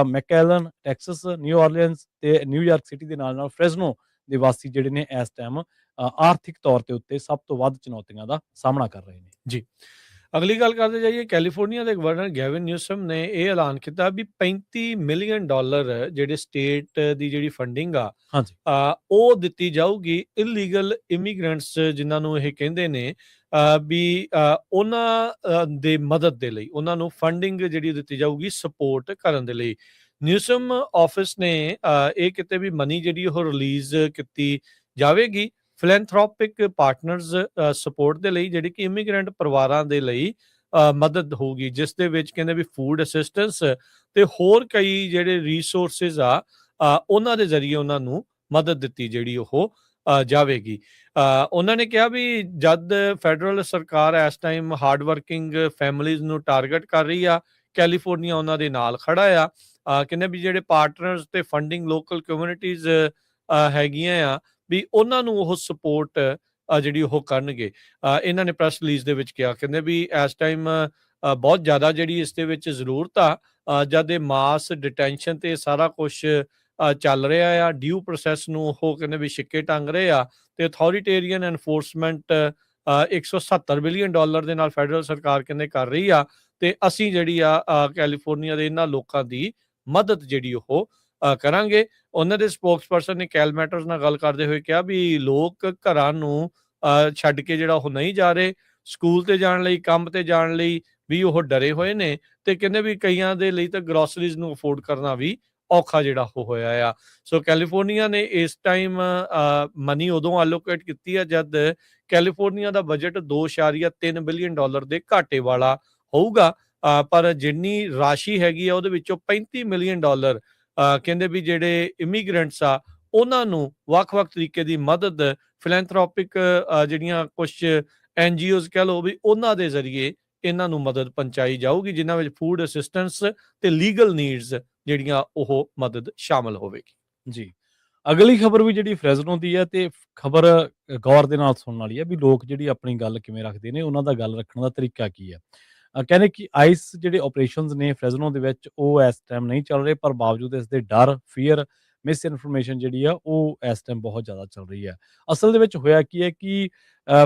ਮੈਕੈਲਨ, ਟੈਕਸਸ, ਨਿਊ ਆਰਲੀਨਜ਼ ਤੇ ਨਿਊਯਾਰਕ ਸਿਟੀ ਦੇ ਨਾਲ-ਨਾਲ ਫ੍ਰੈਜ਼ਨੋ ਦੇ ਵਾਸੀ ਜਿਹੜੇ ਨੇ ਇਸ ਟਾਈਮ ਆਰਥਿਕ ਤੌਰ ਤੇ ਉੱਤੇ ਸਭ ਤੋਂ ਵੱਧ ਚੁਣੌਤੀਆਂ ਦਾ ਸਾਹਮਣਾ ਕਰ ਰਹੇ ਨੇ। ਜੀ। ਅਗਲੀ ਗੱਲ ਕਰਦੇ ਜਾਈਏ, ਕੈਲੀਫੋਰਨੀਆ ਦੇ ਗਵਰਨਰ ਗੈਵਿਨ ਨਿਊਸਮ ਨੇ ਇਹ ਐਲਾਨ ਕੀਤਾ ਵੀ $35 ਮਿਲੀਅਨ ਜਿਹੜੇ ਸਟੇਟ ਦੀ ਜਿਹੜੀ ਫੰਡਿੰਗ ਆ ਹਾਂਜੀ। ਉਹ ਦਿੱਤੀ ਜਾਊਗੀ ਇਲੀਗਲ ਇਮੀਗ੍ਰੈਂਟਸ ਜਿਨ੍ਹਾਂ ਨੂੰ ਇਹ ਕਹਿੰਦੇ ਨੇ ਵੀ ਉਹਨਾਂ ਦੇ ਮਦਦ ਦੇ ਲਈ ਉਹਨਾਂ ਨੂੰ ਫੰਡਿੰਗ ਜਿਹੜੀ ਦਿੱਤੀ ਜਾਊਗੀ ਸਪੋਰਟ ਕਰਨ ਦੇ ਲਈ। ਨਿਊਸਮ ਆਫਿਸ ਨੇ ਇਹ ਕਿਤੇ ਵੀ ਮਨੀ ਜਿਹੜੀ ਉਹ ਰਿਲੀਜ਼ ਕੀਤੀ ਜਾਵੇਗੀ ਫਿਲੈਂਥਰੋਪਿਕ ਪਾਰਟਨਰਸ ਸਪੋਰਟ ਦੇ ਲਈ, ਜਿਹੜੀ ਕਿ ਇਮੀਗ੍ਰੈਂਟ ਪਰਿਵਾਰਾਂ ਦੇ ਲਈ ਮਦਦ ਹੋਊਗੀ, ਜਿਸ ਦੇ ਵਿੱਚ ਕਹਿੰਦੇ ਵੀ ਫੂਡ ਅਸਿਸਟੈਂਸ ਤੇ ਹੋਰ ਕਈ ਜਿਹੜੇ ਰਿਸੋਰਸਿਸ ਆ ਉਹਨਾਂ ਦੇ ਜ਼ਰੀਏ ਉਹਨਾਂ ਨੂੰ ਮਦਦ ਦਿੱਤੀ ਜਿਹੜੀ ਉਹ ਜਾਵੇਗੀ। ਉਹਨਾਂ ਨੇ ਕਿਹਾ ਵੀ ਜਦ ਫੈਡਰਲ ਸਰਕਾਰ ਇਸ ਟਾਈਮ ਹਾਰਡ ਵਰਕਿੰਗ ਫੈਮਿਲੀਜ਼ ਨੂੰ ਟਾਰਗੇਟ ਕਰ ਰਹੀ ਆ, ਕੈਲੀਫੋਰਨੀਆ ਉਹਨਾਂ ਦੇ ਨਾਲ ਖੜਾ ਆ। ਕਹਿੰਦੇ ਵੀ ਜਿਹੜੇ ਪਾਰਟਨਰਸ ਤੇ ਫੰਡਿੰਗ ਲੋਕਲ ਕਮਿਊਨਿਟੀਜ਼ ਹੈਗੀਆਂ ਆ ਵੀ ਉਹਨਾਂ ਨੂੰ ਉਹ ਸਪੋਰਟ ਜਿਹੜੀ ਉਹ ਕਰਨਗੇ। ਇਹਨਾਂ ਨੇ ਪ੍ਰੈਸ ਰਿਲੀਜ਼ ਦੇ ਵਿੱਚ ਕਿਹਾ, ਕਹਿੰਦੇ ਵੀ ਇਸ ਟਾਈਮ ਬਹੁਤ ਜ਼ਿਆਦਾ ਜਿਹੜੀ ਇਸ ਦੇ ਵਿੱਚ ਜ਼ਰੂਰਤ ਆ ਜਦ ਇਹ ਮਾਸ ਡਿਟੈਂਸ਼ਨ ਤੇ ਸਾਰਾ ਕੁਝ ਚੱਲ ਰਿਹਾ ਆ, ਡਿਊ ਪ੍ਰੋਸੈਸ ਨੂੰ ਉਹ ਕਹਿੰਦੇ ਵੀ ਛਿੱਕੇ ਟੰਗ ਰਹੇ ਆ ਤੇ ਅਥਾਰਟੀਰੀਅਨ ਐਨਫੋਰਸਮੈਂਟ $170 ਬਿਲੀਅਨ ਦੇ ਨਾਲ ਫੈਡਰਲ ਸਰਕਾਰ ਕਹਿੰਦੇ ਕਰ ਰਹੀ ਆ ਤੇ ਅਸੀਂ ਜਿਹੜੀ ਆ ਕੈਲੀਫੋਰਨੀਆ ਦੇ ਇਹਨਾਂ ਲੋਕਾਂ ਦੀ ਮਦਦ ਜਿਹੜੀ ਉਹ ਕਰਾਂਗੇ। ਉਹਨਾਂ ਦੇ ਸਪੋਕਸਪਰਸਨ ਨੇ ਕੈਲ ਮੈਟਰਸ ਨਾਲ ਗੱਲ ਕਰਦੇ ਹੋਏ ਕਿਹਾ ਵੀ ਲੋਕ ਘਰਾਂ ਨੂੰ ਛੱਡ ਕੇ ਜਿਹੜਾ ਉਹ ਨਹੀਂ ਜਾ ਰਹੇ, ਸਕੂਲ ਤੇ ਜਾਣ ਲਈ, ਕੰਮ ਤੇ ਜਾਣ ਲਈ ਵੀ ਉਹ ਡਰੇ ਹੋਏ ਨੇ ਤੇ ਕਹਿੰਦੇ ਵੀ ਕਈਆਂ ਦੇ ਲਈ ਤਾਂ ਗਰੋਸਰੀਜ਼ ਨੂੰ ਅਫੋਰਡ ਕਰਨਾ ਵੀ ਔਖਾ ਜਿਹੜਾ ਉਹ ਹੋਇਆ ਆ। ਸੋ ਕੈਲੀਫੋਰਨੀਆ ਨੇ ਇਸ ਟਾਈਮ ਮਨੀ ਉਦੋਂ ਐਲੋਕੇਟ ਕੀਤੀ ਆ ਜਦ ਕੈਲੀਫੋਰਨੀਆ ਦਾ ਬਜਟ $2.3 ਬਿਲੀਅਨ ਦੇ ਘਾਟੇ ਵਾਲਾ ਹੋਊਗਾ, ਪਰ ਜਿੰਨੀ ਰਾਸ਼ੀ ਹੈਗੀ ਆ ਉਹਦੇ ਵਿੱਚੋਂ $35 ਮਿਲੀਅਨ ਕਹਿੰਦੇ ਵੀ ਜਿਹੜੇ ਇਮੀਗ੍ਰੈਂਟਸ ਆ ਉਹਨਾਂ ਨੂੰ ਵੱਖ-ਵੱਖ ਤਰੀਕੇ ਦੀ ਮਦਦ ਫਿਲੈਂਥਰੋਪਿਕ ਜਿਹੜੀਆਂ ਕੁਝ NGOs ਕਹਿ ਲਓ ਵੀ ਉਹਨਾਂ ਦੇ ਜ਼ਰੀਏ ਇਹਨਾਂ ਨੂੰ ਮਦਦ ਪਹੁੰਚਾਈ ਜਾਊਗੀ, ਜਿਨ੍ਹਾਂ ਵਿੱਚ ਫੂਡ ਅਸਿਸਟੈਂਸ ਤੇ ਲੀਗਲ ਨੀਡਸ ਜਿਹੜੀਆਂ ਉਹ ਮਦਦ ਸ਼ਾਮਲ ਹੋਵੇਗੀ। ਜੀ। ਅਗਲੀ ਖਬਰ ਵੀ ਜਿਹੜੀ ਫ੍ਰੈਜ਼ਨੋ ਦੀ ਹੈ ਤੇ ਖਬਰ ਗੌਰ ਦੇ ਨਾਲ ਸੁਣਨ ਵਾਲੀ ਹੈ ਵੀ ਲੋਕ ਜਿਹੜੀ ਆਪਣੀ ਗੱਲ ਕਿਵੇਂ ਰੱਖਦੇ ਨੇ, ਉਹਨਾਂ ਦਾ ਗੱਲ ਰੱਖਣ ਦਾ ਤਰੀਕਾ ਕੀ ਹੈ। ਕਹਿੰਦੇ ਕਿ ਆਈਸ ਜਿਹੜੇ ਆਪਰੇਸ਼ਨਸ ਨੇ ਫ੍ਰੈਜ਼ਨੋ ਦੇ ਵਿੱਚ ਉਹ ਇਸ ਟਾਈਮ ਨਹੀਂ ਚੱਲ ਰਹੇ, ਪਰ ਬਾਵਜੂਦ ਇਸ ਦੇ ਡਰ, ਫੀਅਰ, ਮਿਸ ਇਨਫੋਰਮੇਸ਼ਨ ਜਿਹੜੀ ਆ ਉਹ ਇਸ ਟਾਈਮ ਬਹੁਤ ਜ਼ਿਆਦਾ ਚੱਲ ਰਹੀ ਹੈ। ਅਸਲ ਦੇ ਵਿੱਚ ਹੋਇਆ ਕੀ ਹੈ ਕਿ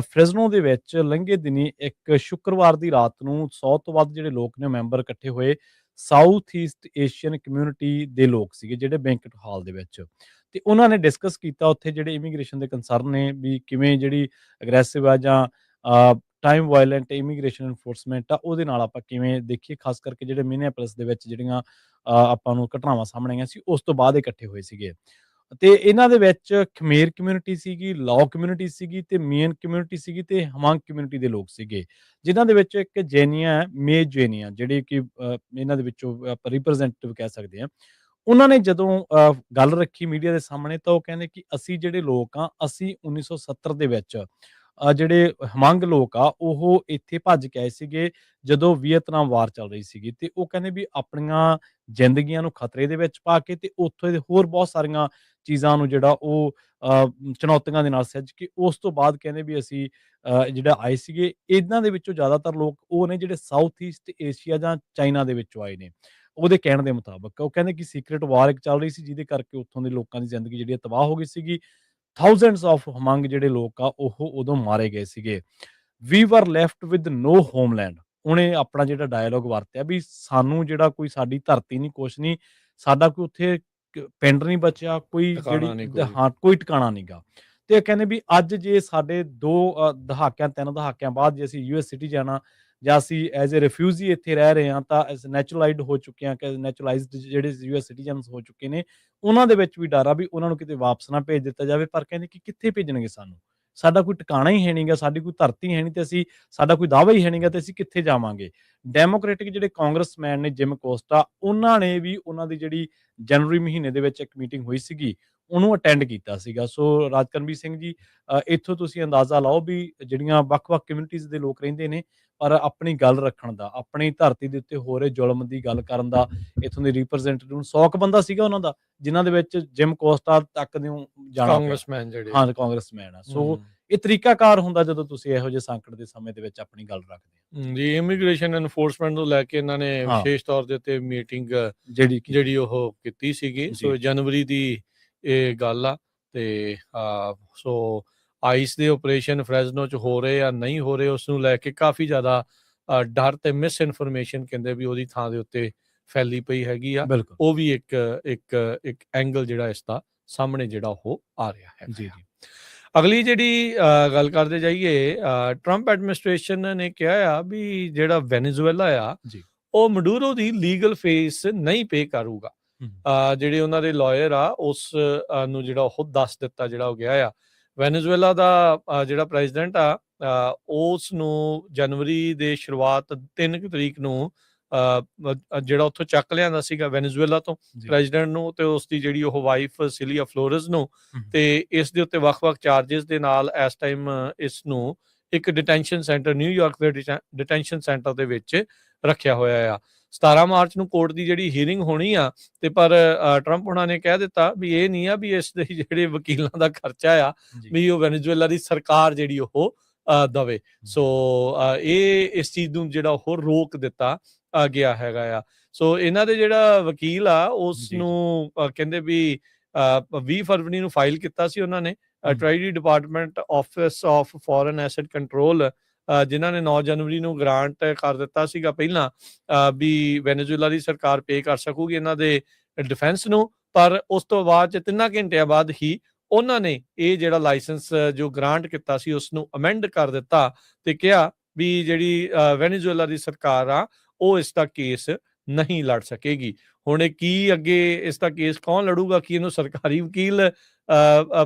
ਫ੍ਰੈਜ਼ਨੋ ਦੇ ਵਿੱਚ ਲੰਘੇ ਦਿਨੀ ਇੱਕ ਸ਼ੁੱਕਰਵਾਰ ਦੀ ਰਾਤ ਨੂੰ 100 ਤੋਂ ਵੱਧ ਜਿਹੜੇ ਲੋਕ ਨੇ ਮੈਂਬਰ ਇਕੱਠੇ ਹੋਏ, ਸਾਊਥ ਈਸਟ ਏਸ਼ੀਅਨ ਕਮਿਊਨਿਟੀ ਦੇ ਲੋਕ ਸੀਗੇ ਜਿਹੜੇ ਬੈਂਕਟ ਹਾਲ ਦੇ ਵਿੱਚ, ਤੇ ਉਹਨਾਂ ਨੇ ਡਿਸਕਸ ਕੀਤਾ ਉੱਥੇ ਜਿਹੜੇ ਇਮੀਗ੍ਰੇਸ਼ਨ ਦੇ ਕੰਸਰਨ ਨੇ ਵੀ ਕਿਵੇਂ ਜਿਹੜੀ ਅਗਰੈਸਿਵ ਆ ਜਾਂ ਟਾਈਮ ਵਾਇਲੈਂਟ ਇਮੀਗ੍ਰੇਸ਼ਨ ਐਨਫੋਰਸਮੈਂਟ ਆ ਉਹਦੇ ਨਾਲ ਆਪਾਂ ਕਿਵੇਂ ਦੇਖੀਏ, ਖਾਸ ਕਰਕੇ ਜਿਹੜੇ ਮਿਨੀਐਪੋਲਿਸ ਦੇ ਵਿੱਚ ਜਿਹੜੀਆਂ ਆਪਾਂ ਨੂੰ ਘਟਨਾਵਾਂ ਸਾਹਮਣੇ ਆਈਆਂ ਸੀ, ਉਸ ਤੋਂ ਬਾਅਦ ਇਕੱਠੇ ਹੋਏ ਸੀਗੇ। ਤੇ ਇਹਨਾਂ ਦੇ ਵਿੱਚ ਖਮੇਰ ਕਮਿਊਨਿਟੀ ਸੀਗੀ, ਲਾਓ ਕਮਿਊਨਿਟੀ ਸੀਗੀ ਤੇ ਮੀਅਨ ਕਮਿਊਨਿਟੀ ਸੀਗੀ ਤੇ ਹਮਾਂਗ ਕਮਿਊਨਿਟੀ ਦੇ ਲੋਕ ਸੀਗੇ। ਜਿਨ੍ਹਾਂ ਦੇ ਵਿੱਚੋਂ ਇੱਕ ਜੈਨੀਆ ਹੈ, ਮੇ ਜੈਨੀਆ, ਜਿਹੜੇ ਕਿ ਇਹਨਾਂ ਦੇ ਵਿੱਚੋਂ ਆਪਾਂ ਰਿਪ੍ਰੈਜ਼ੈਂਟੇਟਿਵ ਕਹਿ ਸਕਦੇ ਹਾਂ। ਉਹਨਾਂ ਨੇ ਜਦੋਂ ਗੱਲ ਰੱਖੀ ਮੀਡੀਆ ਦੇ ਸਾਹਮਣੇ, ਤਾਂ ਉਹ ਕਹਿੰਦੇ ਕਿ ਅਸੀਂ ਜਿਹੜੇ ਲੋਕ ਆ, ਅਸੀਂ 1970 ਦੇ ਵਿੱਚ ਜਿਹੜੇ ਹਮੰਗ ਲੋਕ ਆ, ਉਹ ਇੱਥੇ ਭੱਜ ਕੇ ਆਏ ਸੀਗੇ ਜਦੋਂ ਵੀਅਤਨਾਮ ਵਾਰ ਚੱਲ ਰਹੀ ਸੀਗੀ, ਤੇ ਉਹ ਕਹਿੰਦੇ ਵੀ ਆਪਣੀਆਂ ਜ਼ਿੰਦਗੀਆਂ ਨੂੰ ਖਤਰੇ ਦੇ ਵਿੱਚ ਪਾ ਕੇ ਤੇ ਉੱਥੋਂ ਦੇ ਹੋਰ ਬਹੁਤ ਸਾਰੀਆਂ ਚੀਜ਼ਾਂ ਨੂੰ ਜਿਹੜਾ ਉਹ ਚੁਣੌਤੀਆਂ ਦੇ ਨਾਲ ਸਿੱਝ ਕੇ ਉਸ ਤੋਂ ਬਾਅਦ ਕਹਿੰਦੇ ਵੀ ਅਸੀਂ ਜਿਹੜਾ ਆਏ ਸੀਗੇ। ਇਹਨਾਂ ਦੇ ਵਿੱਚੋਂ ਜ਼ਿਆਦਾਤਰ ਲੋਕ ਉਹ ਨੇ ਜਿਹੜੇ ਸਾਊਥ ਈਸਟ ਏਸ਼ੀਆ ਜਾਂ ਚਾਈਨਾ ਦੇ ਵਿੱਚੋਂ ਆਏ ਨੇ। ਉਹਦੇ ਕਹਿਣ ਦੇ ਮੁਤਾਬਕ ਉਹ ਕਹਿੰਦੇ ਕਿ ਸੀਕ੍ਰੇਟ ਵਾਰ ਇੱਕ ਚੱਲ ਰਹੀ ਸੀ, ਜਿਹਦੇ ਕਰਕੇ ਉੱਥੋਂ ਦੇ ਲੋਕਾਂ ਦੀ ਜ਼ਿੰਦਗੀ ਜਿਹੜੀ ਆ ਤਬਾਹ ਹੋ ਗਈ ਸੀਗੀ। ਥਾਊਜ਼ੈਂਡਸ ਆਫ ਹਮੰਗ ਜਿਹੜੇ ਲੋਕ ਆ, ਉਹ ਉਦੋਂ ਮਾਰੇ ਗਏ ਸੀਗੇ। ਵੀ ਵਰ ਲੈਫਟ ਵਿਦ ਨੋ ਹੋਮਲੈਂਡ। ਉਹਨੇ ਆਪਣਾ ਜਿਹੜਾ ਡਾਇਲੋਗ ਵਰਤਿਆ ਵੀ ਸਾਨੂੰ ਜਿਹੜਾ ਕੋਈ ਸਾਡੀ ਧਰਤੀ ਨਹੀਂ, ਕੁਛ ਨਹੀਂ, ਸਾਡਾ ਕੋਈ ਉੱਥੇ ਪਿੰਡ ਨਹੀਂ ਬਚਿਆ, ਕੋਈ ਟਿਕਾਣਾ ਜਿਹੜੀ ਨਹੀਂ ਕੋਈ। ਹਾਂ, ਕੋਈ ਟਿਕਾਣਾ ਨੀਗਾ। ਤੇ ਇਹ ਕਹਿੰਦੇ ਵੀ ਅੱਜ ਜੇ ਸਾਡੇ 2 ਦਹਾਕਿਆਂ 3 ਦਹਾਕਿਆਂ ਬਾਅਦ ਜੇ ਅਸੀਂ ਯੂਐਸ ਸਿਟੀਜ਼ਨ ਆ ਜਾਂ ਅਸੀਂ ਐਜ਼ ਅ ਰਿਫਿਊਜੀ ਇੱਥੇ ਰਹਿ ਰਹੇ ਹਾਂ, ਤਾਂ ਅਸੀਂ ਨੈਚੁਰਲਾਈਜ਼ਡ ਹੋ ਚੁੱਕੇ ਹਾਂ, ਕਿ ਨੈਚੁਰਲਾਈਜ਼ਡ ਜਿਹੜੇ ਯੂਐਸ ਸਿਟੀਜ਼ਨਸ ਹੋ ਚੁੱਕੇ ਨੇ, ਉਹਨਾਂ ਦੇ ਵਿੱਚ ਵੀ ਡਰ ਆ ਵੀ ਉਹਨਾਂ ਨੂੰ ਕਿਤੇ ਵਾਪਸ ਨਾ ਭੇਜ ਦਿੱਤਾ ਜਾਵੇ। ਪਰ ਕਹਿੰਦੇ ਕਿ ਕਿੱਥੇ ਭੇਜਣਗੇ ਸਾਨੂੰ? ਸਾਡਾ ਕੋਈ ਟਿਕਾਣਾ ਹੀ ਹੈ ਨੀਗਾ, ਸਾਡੀ ਕੋਈ ਧਰਤੀ ਹੈ ਨਹੀਂ, ਤੇ ਸਾਡਾ ਕੋਈ ਦਾਅਵਾ ਹੀ ਹੈ ਨੀਗਾ, ਤੇ ਅਸੀਂ ਕਿੱਥੇ ਜਾਵਾਂਗੇ? ਡੈਮੋਕ੍ਰੈਟਿਕ ਜਿਹੜੇ ਕਾਂਗਰਸਮੈਨ ਨੇ, ਜਿਮ ਕੋਸਟਾ, ਉਹਨਾਂ ਨੇ ਵੀ ਉਹਨਾਂ ਦੀ ਜਿਹੜੀ ਜਨਵਰੀ ਮਹੀਨੇ ਦੇ ਵਿੱਚ ਇੱਕ ਮੀਟਿੰਗ ਹੋਈ ਸੀਗੀ, ਉਹਨੂੰ ਅਟੈਂਡ ਕੀਤਾ ਸੀਗਾ। ਸੋ ਰਾਜਕਰਮਵੀਰ ਸਿੰਘ ਜੀ, ਇੱਥੋਂ ਤੁਸੀਂ ਅੰਦਾਜ਼ਾ ਲਾਓ ਵੀ ਜਿਹੜੀਆਂ ਵੱਖ-ਵੱਖ ਕਮਿਊਨਿਟੀਜ਼ ਦੇ ਲੋਕ ਰਹਿੰਦੇ ਨੇ, ਪਰ ਆਪਣੀ ਗੱਲ ਰੱਖਣ ਦਾ, ਆਪਣੀ ਧਰਤੀ ਦੇ ਉੱਤੇ ਹੋ ਰਹੇ ਜ਼ੁਲਮ ਦੀ ਗੱਲ ਕਰਨ ਦਾ, ਇੱਥੋਂ ਦੇ ਰਿਪ੍ਰੈਜ਼ੈਂਟੇਟਿਵ ਨੂੰ 100 ਕੁ ਬੰਦਾ ਸੀਗਾ ਉਹਨਾਂ ਦਾ, ਜਿਨ੍ਹਾਂ ਦੇ ਵਿੱਚ ਜਿਮ ਕੋਸਟਾ ਤੱਕ ਨੂੰ ਜਾਣਾ ਪਿਆ। ਕਾਂਗਰਸਮੈਨ ਜਿਹੜੇ। ਹਾਂ, ਕਾਂਗਰਸਮੈਨ ਆ। ਸੋ ਹੂੰ। ਇਹ ਤਰੀਕਾਕਾਰ ਹੁੰਦਾ ਜਦੋਂ ਤੁਸੀਂ ਇਹੋ ਜਿਹੇ ਸੰਕਟ ਦੇ ਸਮੇਂ ਦੇ ਵਿੱਚ ਆਪਣੀ ਗੱਲ ਰੱਖਦੇ ਹੋ। ਜੀ, ਇਮੀਗ੍ਰੇਸ਼ਨ ਐਨਫੋਰਸਮੈਂਟ ਨੂੰ ਲੈ ਕੇ ਇਹਨਾਂ ਨੇ ਹਾਂ, ਵਿਸ਼ੇਸ਼ ਤੌਰ ਦੇ ਉੱਤੇ ਮੀਟਿੰਗ ਜਿਹੜੀ ਕਿ ਜਿਹੜੀ ਉਹ ਕੀਤੀ ਸੀਗੀ। ਜੀ, ਸੋ ਜਨਵਰੀ ਦੀ ਇਹ ਗੱਲ ਆ। ਤੇ ਸੋ ਆਈਸ ਦੇ ਆਪਰੇਸ਼ਨ ਫ੍ਰੈਜ਼ਨੋ 'ਚ ਹੋ ਰਹੇ ਆ, ਨਹੀਂ ਹੋ ਰਹੇ, ਉਸ ਨੂੰ ਲੈ ਕੇ ਕਾਫੀ ਜ਼ਿਆਦਾ ਡਰ ਤੇ ਮਿਸ ਇਨਫੋਰਮੇਸ਼ਨ ਕਹਿੰਦੇ ਵੀ ਉਹਦੀ ਥਾਂ ਦੇ ਉੱਤੇ ਫੈਲੀ ਪਈ ਹੈਗੀ ਆ। ਬਿਲਕੁਲ। ਉਹ ਵੀ ਇੱਕ ਐਂਗਲ ਜਿਹੜਾ ਇਸ ਦਾ ਸਾਹਮਣੇ ਜਿਹੜਾ ਉਹ ਆ ਰਿਹਾ ਹੈਗਾ ਜੀ, ਆ। ਜੀ। ਅਗਲੀ ਜਿਹੜੀ ਗੱਲ ਕਰਦੇ ਜਾਈਏ, ਟਰੰਪ ਐਡਮਿਨਿਸਟ੍ਰੇਸ਼ਨ ਨੇ ਕਿਹਾ ਆ ਵੀ ਜਿਹੜਾ ਵੈਨੇਜ਼ੁਏਲਾ ਆ, ਜੀ। ਉਹ ਮਡੂਰੋ ਦੀ ਲੀਗਲ ਫੀਸ ਨਹੀਂ ਪੇ ਕਰੂਗਾ। ਹੂੰ, ਜਿਹੜੇ ਉਹਨਾਂ ਦੇ ਲਾਇਰ ਆ, ਉਸ ਨੂੰ ਜਿਹੜਾ ਉਹ ਦੱਸ ਦਿੱਤਾ ਜਿਹੜਾ ਹੋ ਗਿਆ ਆ। ਵੈਨੇਜ਼ੁਏਲਾ ਦਾ ਜਿਹੜਾ ਪ੍ਰੈਜ਼ੀਡੈਂਟ ਆ, ਉਸ ਨੂੰ ਜਨਵਰੀ ਦੇ ਸ਼ੁਰੂਆਤ 3 ਤਰੀਕ ਨੂੰ ਜਿਹੜਾ ਉੱਥੋਂ ਚੱਕ ਲਿਆਂਦਾ ਸੀਗਾ ਵੈਨੇਜ਼ੁਏਲਾ ਤੋਂ ਜੀ। ਪ੍ਰੈਜ਼ੀਡੈਂਟ ਨੂੰ, ਤੇ ਉਸ ਦੀ ਜਿਹੜੀ ਉਹ ਵਾਈਫ ਸਿਲੀਆ ਫਲੋਰਸ ਨੂੰ। ਹੂੰ, ਤੇ ਇਸ ਦੇ ਉੱਤੇ ਵੱਖ-ਵੱਖ ਚਾਰजेस ਦੇ ਨਾਲ ਇਸ ਟਾਈਮ ਇਸ ਨੂੰ ਇੱਕ ਡਿਟੈਂਸ਼ਨ ਸੈਂਟਰ, ਨਿਊਯਾਰਕ ਦੇ ਡਿਟੈਂਸ਼ਨ ਸੈਂਟਰ ਦੇ ਵਿੱਚ ਰੱਖਿਆ ਹੋਇਆ ਆ। 17 ਮਾਰਚ ਨੂੰ ਕੋਰਟ ਦੀ ਜਿਹੜੀ ਹੀਅਰਿੰਗ ਹੋਣੀ ਆ, ਤੇ ਪਰ ਟਰੰਪ ਉਹਨਾਂ ਨੇ ਕਹਿ ਦਿੱਤਾ ਵੀ ਇਹ ਨਹੀਂ ਆ ਵੀ ਇਸ ਦੇ ਜਿਹੜੇ ਵਕੀਲਾਂ ਦਾ ਖਰਚਾ ਆ ਜੀ। ਵੀ ਉਹ ਵੈਨੇਜ਼ੁਏਲਾ ਦੀ ਸਰਕਾਰ ਜਿਹੜੀ ਉਹ ਦਵੇ। ਸੋ ਇਹ ਇਸ ਚੀਜ਼ ਨੂੰ ਜਿਹੜਾ ਉਹ ਰੋਕ ਦਿੱਤਾ ਗਿਆ ਹੈਗਾ ਆ। ਸੋ ਇਹਨਾਂ ਦੇ ਜਿਹੜਾ ਵਕੀਲ ਆ, ਉਸ ਜੀ। ਨੂੰ ਕਹਿੰਦੇ ਵੀ 20 ਫਰਵਰੀ ਨੂੰ ਫਾਈਲ ਕੀਤਾ ਸੀ ਉਹਨਾਂ ਨੇ। Treasury department office of foreign asset control, ਜਿਨ੍ਹਾਂ ਨੇ 9 ਜਨਵਰੀ ਨੂੰ ਗ੍ਰਾਂਟ ਕਰ ਦਿੱਤਾ ਸੀਗਾ ਪਹਿਲਾਂ ਵੀ ਵੈਨੇਜ਼ੁਏਲਾ ਦੀ ਸਰਕਾਰ ਪੇ ਕਰ ਸਕੂਗੀ ਇਹਨਾਂ ਦੇ ਡਿਫੈਂਸ ਨੂੰ। ਪਰ ਉਸ ਤੋਂ ਬਾਅਦ 'ਚ 3 ਘੰਟਿਆਂ ਬਾਅਦ ਹੀ ਉਹਨਾਂ ਨੇ ਇਹ ਜਿਹੜਾ ਲਾਇਸੈਂਸ ਜੋ ਗ੍ਰਾਂਟ ਕੀਤਾ ਸੀ, ਉਸ ਨੂੰ ਅਮੈਂਡ ਕਰ ਦਿੱਤਾ ਤੇ ਕਿਹਾ ਵੀ ਜਿਹੜੀ ਵੈਨੇਜ਼ੁਏਲਾ ਦੀ ਸਰਕਾਰ ਆ, ਉਹ ਇਸ ਦਾ ਕੇਸ ਨਹੀਂ ਲੜ ਸਕੇਗੀ। ਹੁਣ ਇਹ ਕੀ ਅੱਗੇ ਇਸ ਦਾ ਕੇਸ ਕੌਣ ਲੜੂਗਾ? ਕੀ ਇਹਨੂੰ ਸਰਕਾਰੀ ਵਕੀਲ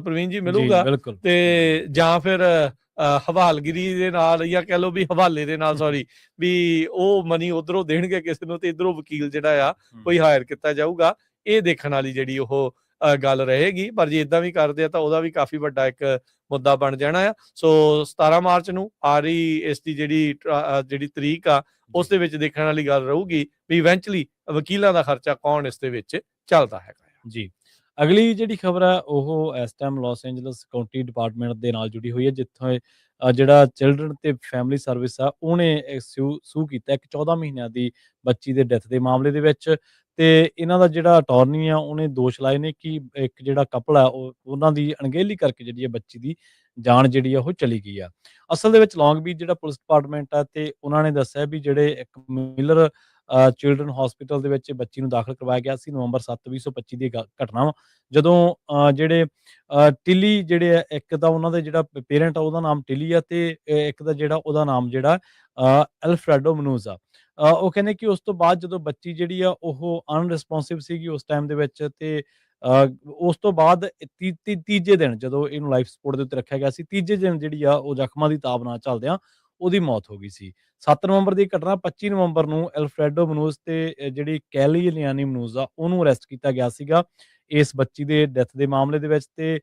ਪ੍ਰਵੀਨ ਜੀ ਮਿਲੂਗਾ, ਬਿਲਕੁਲ। ਤੇ ਜਾਂ ਫਿਰ ਹਵਾਲਗਿਰੀ ਦੇ ਨਾਲ, ਜਾਂ ਕਹਿ ਲਓ ਵੀ ਹਵਾਲੇ ਦੇ ਨਾਲ, ਸੌਰੀ, ਵੀ ਉਹ ਮਨੀ ਉਧਰੋਂ ਦੇਣਗੇ ਕਿਸੇ ਨੂੰ ਤੇ ਇਧਰੋਂ ਵਕੀਲ ਜਿਹੜਾ ਆ ਕੋਈ ਹਾਇਰ ਕੀਤਾ ਜਾਊਗਾ। ਇਹ ਦੇਖਣ ਵਾਲੀ ਜਿਹੜੀ ਉਹ ਗੱਲ ਰਹੇਗੀ। ਪਰ ਜੇ ਇਦਾਂ ਵੀ ਕਰਦੇ ਆ ਤਾਂ ਉਹਦਾ ਵੀ ਕਾਫੀ ਵੱਡਾ ਇੱਕ ਮੁੱਦਾ ਬਣ ਜਾਣਾ ਆ। ਸੋ 17 ਮਾਰਚ ਨੂੰ ਆ ਰਹੀ ਇਸ ਦੀ ਜਿਹੜੀ ਤਰੀਕ ਆ, ਉਸ ਦੇ ਵਿੱਚ ਦੇਖਣ ਵਾਲੀ ਗੱਲ ਰਹੂਗੀ ਵੀ ਇਵੈਂਚੁਅਲੀ ਵਕੀਲਾਂ ਦਾ ਖਰਚਾ ਕੌਣ ਇਸ ਦੇ ਵਿੱਚ ਚੱਲਦਾ ਹੈਗਾ ਆ। ਜੀ। ਅਗਲੀ ਜਿਹੜੀ ਖਬਰ ਆ, ਉਹ ਇਸ time Los Angeles county department ਦੇ ਨਾਲ ਜੁੜੀ ਹੋਈ ਹੈ, ਜਿੱਥੋਂ ਜਿਹੜਾ ਚਿਲਡਰਨ ਤੇ ਫੈਮਿਲੀ ਸਰਵਿਸ ਆ, ਉਹਨੇ ਸੂ ਕੀਤਾ ਇੱਕ 14 ਮਹੀਨਿਆਂ ਦੀ ਬੱਚੀ ਦੇ ਡੈਥ ਦੇ ਮਾਮਲੇ ਦੇ ਵਿੱਚ। ਤੇ ਇਹਨਾਂ ਦਾ ਜਿਹੜਾ ਅਟਾਰਨੀ ਆ, ਉਹਨੇ ਦੋਸ਼ ਲਾਏ ਨੇ ਕਿ ਇੱਕ ਜਿਹੜਾ ਕਪਲ ਆ, ਉਹਨਾਂ ਦੀ ਅਣਗਹਿਲੀ ਕਰਕੇ ਜਿਹੜੀ ਹੈ ਬੱਚੀ ਦੀ ਜਾਨ ਜਿਹੜੀ ਆ ਉਹ ਚਲੀ ਗਈ ਆ। ਅਸਲ ਦੇ ਵਿੱਚ ਲੌਂਗ ਬੀਚ ਜਿਹੜਾ ਪੁਲਿਸ ਡਿਪਾਰਟਮੈਂਟ ਆ, ਤੇ ਉਹਨਾਂ ਨੇ ਦੱਸਿਆ ਵੀ ਜਿਹੜੇ ਇੱਕ ਮਿਲਰ ਚਿਲਡਰਨ ਹਸਪੀਟਲ ਦੇ ਵਿੱਚ ਬੱਚੀ ਨੂੰ ਦਾਖਲ ਕਰਵਾਇਆ ਗਿਆ ਸੀ। ਨਵੰਬਰ 7, 2025 ਦੀ ਘਟਨਾ ਵਾ, ਜਦੋਂ ਜਿਹੜੇ ਟਿੱਲੀ ਜਿਹੜੇ ਆ, ਇੱਕ ਤਾਂ ਉਹਨਾਂ ਦੇ ਜਿਹੜਾ ਪੇਰੈਂਟ ਆ ਉਹਦਾ ਨਾਮ ਟਿੱਲੀ ਆ, ਤੇ ਇੱਕ ਦਾ ਜਿਹੜਾ ਉਹਦਾ ਨਾਮ ਜਿਹੜਾ ਐਲਫਰੈਡੋ ਮਨੂਜ਼ ਆ। ਉਹ ਕਹਿੰਦੇ ਕਿ ਉਸ ਤੋਂ ਬਾਅਦ ਜਦੋਂ ਬੱਚੀ ਜਿਹੜੀ ਆ ਉਹ ਅਨਰਿਸਪੋਂਸਿਵ ਸੀਗੀ ਉਸ ਟਾਈਮ ਦੇ ਵਿੱਚ, ਤੇ ਉਸ ਤੋਂ ਬਾਅਦ ਤੀਜੇ ਦਿਨ ਜਦੋਂ ਇਹਨੂੰ ਲਾਈਫ ਸਪੋਰਟ ਦੇ ਉੱਤੇ ਰੱਖਿਆ ਗਿਆ ਸੀ, ਤੀਜੇ ਦਿਨ ਜਿਹੜੀ ਆ ਉਹ ਜ਼ਖਮਾਂ ਦੀ ਤਾਬ ਨਾਲ ਝੱਲਦਿਆਂ ਉਹਦੀ ਮੌਤ ਹੋ ਗਈ ਸੀ। 7 ਨਵੰਬਰ ਦੀ ਘਟਨਾ, 25 ਨਵੰਬਰ ਨੂੰ ਐਲਫਰੈਡੋ ਮਨੂਜ਼ ਤੇ ਜਿਹੜੀ ਕੈਲੀ ਲਿਆਨੀ ਮਨੂਜ਼ ਆ ਉਹਨੂੰ ਅਰੈਸਟ ਕੀਤਾ ਗਿਆ ਸੀਗਾ ਇਸ ਬੱਚੀ ਦੇ ਡੈਥ ਦੇ ਮਾਮਲੇ ਦੇ ਵਿੱਚ। ਤੇ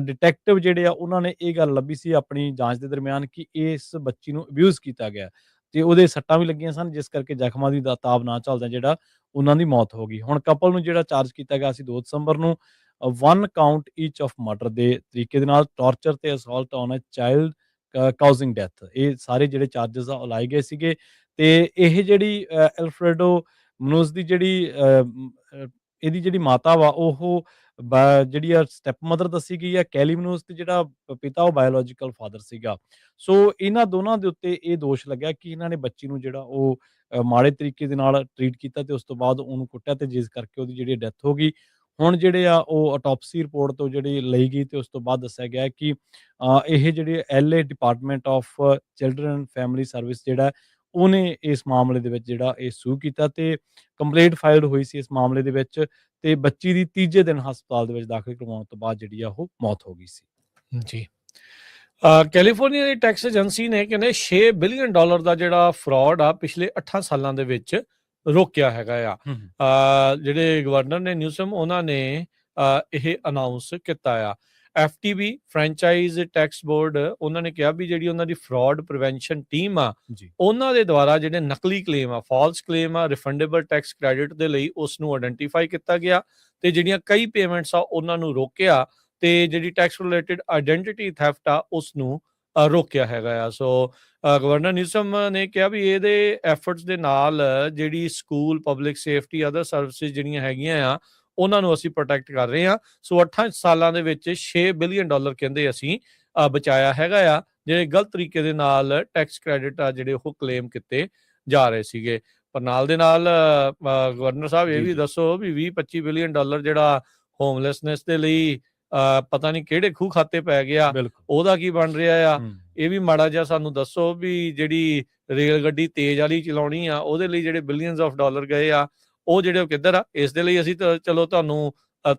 ਡਿਟੈਕਟਿਵ ਜਿਹੜੇ ਆ ਉਹਨਾਂ ਨੇ ਇਹ ਗੱਲ ਲੱਭੀ ਸੀ ਆਪਣੀ ਜਾਂਚ ਦੇ ਦਰਮਿਆਨ ਕਿ ਇਸ ਬੱਚੀ ਨੂੰ ਅਬਿਊਜ਼ ਕੀਤਾ ਗਿਆ, ਤੇ ਉਹਦੇ ਸੱਟਾਂ ਵੀ ਲੱਗੀਆਂ ਸਨ, ਜਿਸ ਕਰਕੇ ਜ਼ਖਮਾਂ ਦੀ ਤਾਬ ਨਾ ਝੱਲਦਿਆਂ ਜਿਹੜਾ ਉਹਨਾਂ ਦੀ ਮੌਤ ਹੋ ਗਈ। ਹੁਣ ਕਪਲ ਨੂੰ ਜਿਹੜਾ ਚਾਰਜ ਕੀਤਾ ਗਿਆ ਸੀ 2 ਦਸੰਬਰ ਨੂੰ 1 ਕਾਊਂਟ ਈਚ ਆਫ ਮਰਡਰ ਦੇ ਤਰੀਕੇ ਦੇ ਨਾਲ, ਟਾਰਚਰ ਤੇ assault on a child causing death, ਇਹ ਸਾਰੇ ਜਿਹੜੇ ਚਾਰजेस ਆ ਉਹ ਲਾਏ ਗਏ ਸੀਗੇ। ਤੇ ਇਹ ਜਿਹੜੀ ਐਲਫਰੈਡੋ ਮਨੂਜ਼ ਦੀ ਜਿਹੜੀ ਇਹਦੀ ਜਿਹੜੀ ਮਾਤਾ ਵਾ ਉਹ ਜਿਹੜੀ ਆ ਸਟੈਪ ਮਦਰ ਦੱਸੀ ਗਈ ਆ ਕੈਲੀ ਮਨੂਜ਼, ਤੇ ਜਿਹੜਾ ਪਿਤਾ ਉਹ ਬਾਇਓਲੋਜੀਕਲ ਫਾਦਰ ਸੀਗਾ। ਸੋ ਇਹਨਾਂ ਦੋਨਾਂ ਦੇ ਉੱਤੇ ਇਹ ਦੋਸ਼ ਲੱਗਿਆ ਕਿ ਇਹਨਾਂ ਨੇ ਬੱਚੀ ਨੂੰ ਜਿਹੜਾ ਉਹ ਮਾੜੇ ਤਰੀਕੇ ਦੇ ਨਾਲ ਟਰੀਟ ਕੀਤਾ, ਤੇ ਉਸ ਤੋਂ ਬਾਅਦ ਉਹਨੂੰ ਕੁੱਟਿਆ, ਤੇ ਜਿਸ ਕਰਕੇ ਉਹਦੀ ਜਿਹੜੀ ਡੈਥ ਹੋ ਗਈ। ਹੁਣ ਜਿਹੜੇ ਆ ਉਹ ਆਟੋਪਸੀ ਰਿਪੋਰਟ ਤੋਂ ਜਿਹੜੀ ਲਈ ਗਈ, ਤੇ ਉਸ ਤੋਂ ਬਾਅਦ ਦੱਸਿਆ ਗਿਆ ਕਿ ਇਹ ਜਿਹੜੇ LA department of children and family service ਜਿਹੜਾ ਉਹਨੇ ਇਸ ਮਾਮਲੇ ਦੇ ਵਿੱਚ ਜਿਹੜਾ ਇਹ ਸੂ ਕੀਤਾ, ਤੇ ਕੰਪਲੇਂਟ ਫਾਈਲਡ ਹੋਈ ਸੀ ਇਸ ਮਾਮਲੇ ਦੇ ਵਿੱਚ, ਤੇ ਬੱਚੀ ਦੀ ਤੀਜੇ ਦਿਨ ਹਸਪਤਾਲ ਦੇ ਵਿੱਚ ਦਾਖਲ ਕਰਵਾਉਣ ਤੋਂ ਬਾਅਦ ਜਿਹੜੀ ਆ ਉਹ ਮੌਤ ਹੋ ਗਈ ਸੀ। ਜੀ। ਕੈਲੀਫੋਰਨੀਆ ਦੀ ਟੈਕਸ ਏਜੰਸੀ ਨੇ ਕਹਿੰਦੇ $6 ਬਿਲੀਅਨ ਦਾ ਜਿਹੜਾ ਫਰਾਡ ਆ ਪਿਛਲੇ 8 ਸਾਲਾਂ ਦੇ ਵਿੱਚ ਰੋਕਿਆ ਹੈਗਾ ਆ। ਜਿਹੜੇ ਗਵਰਨਰ ਨੇ ਨਿਊਸਮ, ਉਹਨਾਂ ਨੇ ਇਹ ਅਨਾਉਂਸ ਕੀਤਾ ਆ। FTB ਫਰੈਂਚਾਈਜ਼ ਟੈਕਸ ਬੋਰਡ, ਉਹਨਾਂ ਨੇ ਕਿਹਾ ਵੀ ਜਿਹੜੀ ਉਹਨਾਂ ਦੀ ਫਰਾਡ ਪ੍ਰੀਵੈਂਸ਼ਨ ਟੀਮ ਆ, ਉਹਨਾਂ ਦੇ ਦੁਆਰਾ ਜਿਹੜੇ ਨਕਲੀ ਕਲੇਮ ਆ, ਫਾਲਸ ਕਲੇਮ ਆ, ਰਿਫੰਡੇਬਲ ਟੈਕਸ ਕ੍ਰੈਡਿਟ ਦੇ ਲਈ ਉਸ ਨੂੰ ਆਇਡੈਂਟੀਫਾਈ ਕੀਤਾ ਗਿਆ, ਤੇ ਜਿਹੜੀਆਂ ਕਈ ਪੇਮੈਂਟਸ ਆ ਉਹਨਾਂ ਨੂੰ ਰੋਕਿਆ, ਤੇ ਜਿਹੜੀ ਟੈਕਸ ਰਿਲੇਟਡ ਆਇਡੈਂਟੀਟੀ ਥੈਫਟ ਆ ਉਸ ਨੂੰ ਰੋਕਿਆ ਹੈਗਾ ਆ। ਸੋ ਗਵਰਨਰ ਨਿਊਸਮ ਨੇ ਕਿਹਾ ਵੀ ਇਹਦੇ ਐਫਰਟਸ ਦੇ ਨਾਲ ਜਿਹੜੀ school, public safety, other services ਜਿਹੜੀਆਂ ਹੈਗੀਆਂ ਆ ਉਹਨਾਂ ਨੂੰ ਅਸੀਂ ਪ੍ਰੋਟੈਕਟ ਕਰ ਰਹੇ ਹਾਂ। ਸੋ 8 ਸਾਲਾਂ ਦੇ ਵਿੱਚ $6 ਬਿਲੀਅਨ ਕਹਿੰਦੇ ਅਸੀਂ ਬਚਾਇਆ ਹੈਗਾ ਆ, ਜਿਹੜੇ ਗਲਤ ਤਰੀਕੇ ਦੇ ਨਾਲ ਟੈਕਸ ਕ੍ਰੈਡਿਟ ਆ ਜਿਹੜੇ ਉਹ ਕਲੇਮ ਕੀਤੇ ਜਾ ਰਹੇ ਸੀਗੇ। ਪਰ ਨਾਲ ਦੇ ਨਾਲ ਗਵਰਨਰ ਸਾਹਿਬ ਇਹ ਵੀ ਦੱਸੋ ਵੀ $20-25 ਬਿਲੀਅਨ ਜਿਹੜਾ ਹੋਮਲੈਸਨੈਸ ਦੇ ਲਈ ਪਤਾ ਨਹੀਂ ਕਿਹੜੇ ਖੂਹ ਖਾਤੇ ਪੈ ਗਿਆ, ਉਹਦਾ ਕੀ ਬਣ ਰਿਹਾ ਆ, ਇਹ ਵੀ ਮਾੜਾ ਜਿਹਾ ਸਾਨੂੰ ਦੱਸੋ ਵੀ ਜਿਹੜੀ ਰੇਲ ਗੱਡੀ ਤੇਜ਼ ਵਾਲੀ ਚਲਾਉਣੀ ਆ ਉਹਦੇ ਲਈ ਜਿਹੜੇ ਬਿਲੀਅਨਸ ਆਫ ਡਾਲਰ ਗਏ ਆ ਉਹ ਜਿਹੜੇ ਉਹ ਕਿੱਧਰ ਆ। ਇਸ ਦੇ ਲਈ ਅਸੀਂ ਤਾਂ ਚਲੋ ਤੁਹਾਨੂੰ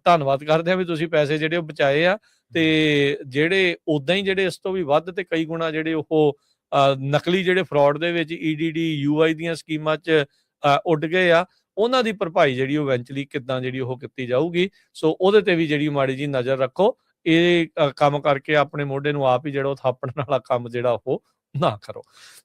ਧੰਨਵਾਦ ਕਰਦੇ ਹਾਂ ਵੀ ਤੁਸੀਂ ਪੈਸੇ ਜਿਹੜੇ ਉਹ ਬਚਾਏ ਆ, ਤੇ ਜਿਹੜੇ ਉਦਾਂ ਹੀ ਜਿਹੜੇ ਇਸ ਤੋਂ ਵੀ ਵੱਧ ਤੇ ਕਈ ਗੁਣਾ ਜਿਹੜੇ ਉਹ ਨਕਲੀ ਜਿਹੜੇ ਫਰਾਡ ਦੇ ਵਿੱਚ EDD UI ਦੀਆਂ ਸਕੀਮਾਂ 'ਚ ਉੱਡ ਗਏ ਆ, ਉਹਨਾਂ ਦੀ ਭਰਪਾਈ ਜਿਹੜੀ ਉਹ ਇਵੈਂਚੁਅਲੀ ਕਿੱਦਾਂ ਜਿਹੜੀ ਉਹ ਕੀਤੀ ਜਾਊਗੀ। ਸੋ ਉਹਦੇ ਤੇ ਵੀ ਜਿਹੜੀ ਮਾੜੀ ਜੀ ਨਜ਼ਰ ਰੱਖੋ, ਇਹ ਕੰਮ ਕਰਕੇ ਆਪਣੇ ਮੋਢੇ ਨੂੰ ਆਪ ਹੀ ਜਿਹੜਾ ਉਹ ਥਾਪਣ ਵਾਲਾ ਕੰਮ ਜਿਹੜਾ ਉਹ ਨਾ ਕਰੋ।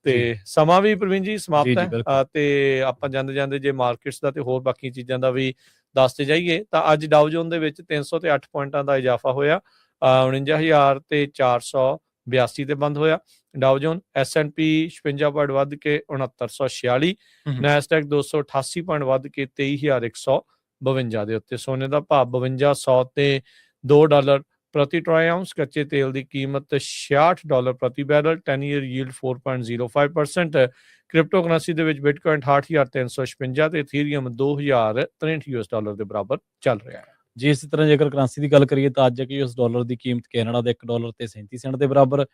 ਤੇ ਸਮਾਂ ਵੀ ਪ੍ਰਵੀਨ ਜੀ ਸਮਾਪਤ ਹੈ, ਤੇ ਆਪਾਂ ਜਾਂਦੇ ਜਾਂਦੇ ਜੇ ਮਾਰਕੀਟਸ ਦਾ ਤੇ ਹੋਰ ਬਾਕੀ ਚੀਜ਼ਾਂ ਦਾ ਵੀ ਦੱਸਦੇ ਜਾਈਏ ਤਾਂ ਅੱਜ ਡਾਊ ਜੋਨ ਦੇ ਵਿੱਚ 308 ਪੁਆਇੰਟਾਂ ਦਾ ਇਜ਼ਾਫਾ ਹੋਇਆ, 49,482 ਤੇ ਬੰਦ ਹੋਇਆ। ਡਾਊ ਜੋਨ S&P 56 ਪੁਆਇੰਟ ਵੱਧ ਕੇ 6946, ਨੈਸਡੈਕ 288 ਪੁਆਇੰਟ ਵੱਧ ਕੇ 23,152 ਦੇ ਉੱਤੇ। ਸੋਨੇ ਦਾ ਭਾਅ 5200 ਤੇ $2 ਪ੍ਰਤੀ ਟਰਾਈ ਆਉਂਸ। ਕੱਚੇ ਤੇਲ ਦੀ ਕੀਮਤ $66 ਪ੍ਰਤੀ barrel. 10 year yield 4.05%। Crypto currency ਦੇ ਵਿੱਚ ਬਿਟਕੋਇਨ 68,356 ਤੇ ਇਥੀਰੀਅਮ $2063 ਦੇ ਬਰਾਬਰ ਚੱਲ ਰਿਹਾ ਹੈ। ਜੀ ਇਸੇ ਤਰ੍ਹਾਂ ਜੇਕਰ ਕਰੰਸੀ ਦੀ ਗੱਲ ਕਰੀਏ ਤਾਂ ਅੱਜ US ਡਾਲਰ ਦੀ ਕੀਮਤ ਕੈਨੇਡਾ ਦੇ $1 ਤੇ 37 ਸੈਂਟ ਦੇ ਬਰਾਬਰ,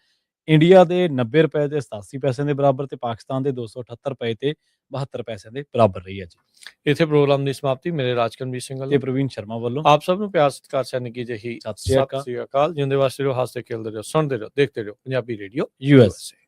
ਇੰਡੀਆ ਦੇ $90 ਤੇ 87 ਪੈਸੇ ਦੇ ਬਰਾਬਰ, ਤੇ ਪਾਕਿਸਤਾਨ ਦੇ $278 ਤੇ 72 ਪੈਸੇ ਦੇ ਬਰਾਬਰ ਰਹੀ ਹੈ ਜੀ। ਇੱਥੇ ਪ੍ਰੋਗਰਾਮ ਦੀ ਸਮਾਪਤੀ ਮੇਰੇ ਰਾਜਕਨਵੀਰ ਸਿੰਘ ਤੇ ਪ੍ਰਵੀਨ ਸ਼ਰਮਾ ਵੱਲੋਂ ਆਪ ਸਭ ਨੂੰ ਪਿਆਰ ਸਤਿਕਾਰ ਸੈਨਿਕ ਕੀ ਜਹੀ ਸਤਿ ਸ੍ਰੀ ਅਕਾਲ। ਜਿਉਂਦੇ ਵਾਸਤੇ ਰਹੋ, ਹੱਸਦੇ ਖੇਡਦੇ ਰਹੋ, ਸੁਣਦੇ ਰਹੋ, ਦੇਖਦੇ ਰਹੋ ਪੰਜਾਬੀ ਰੇਡੀਓ USA।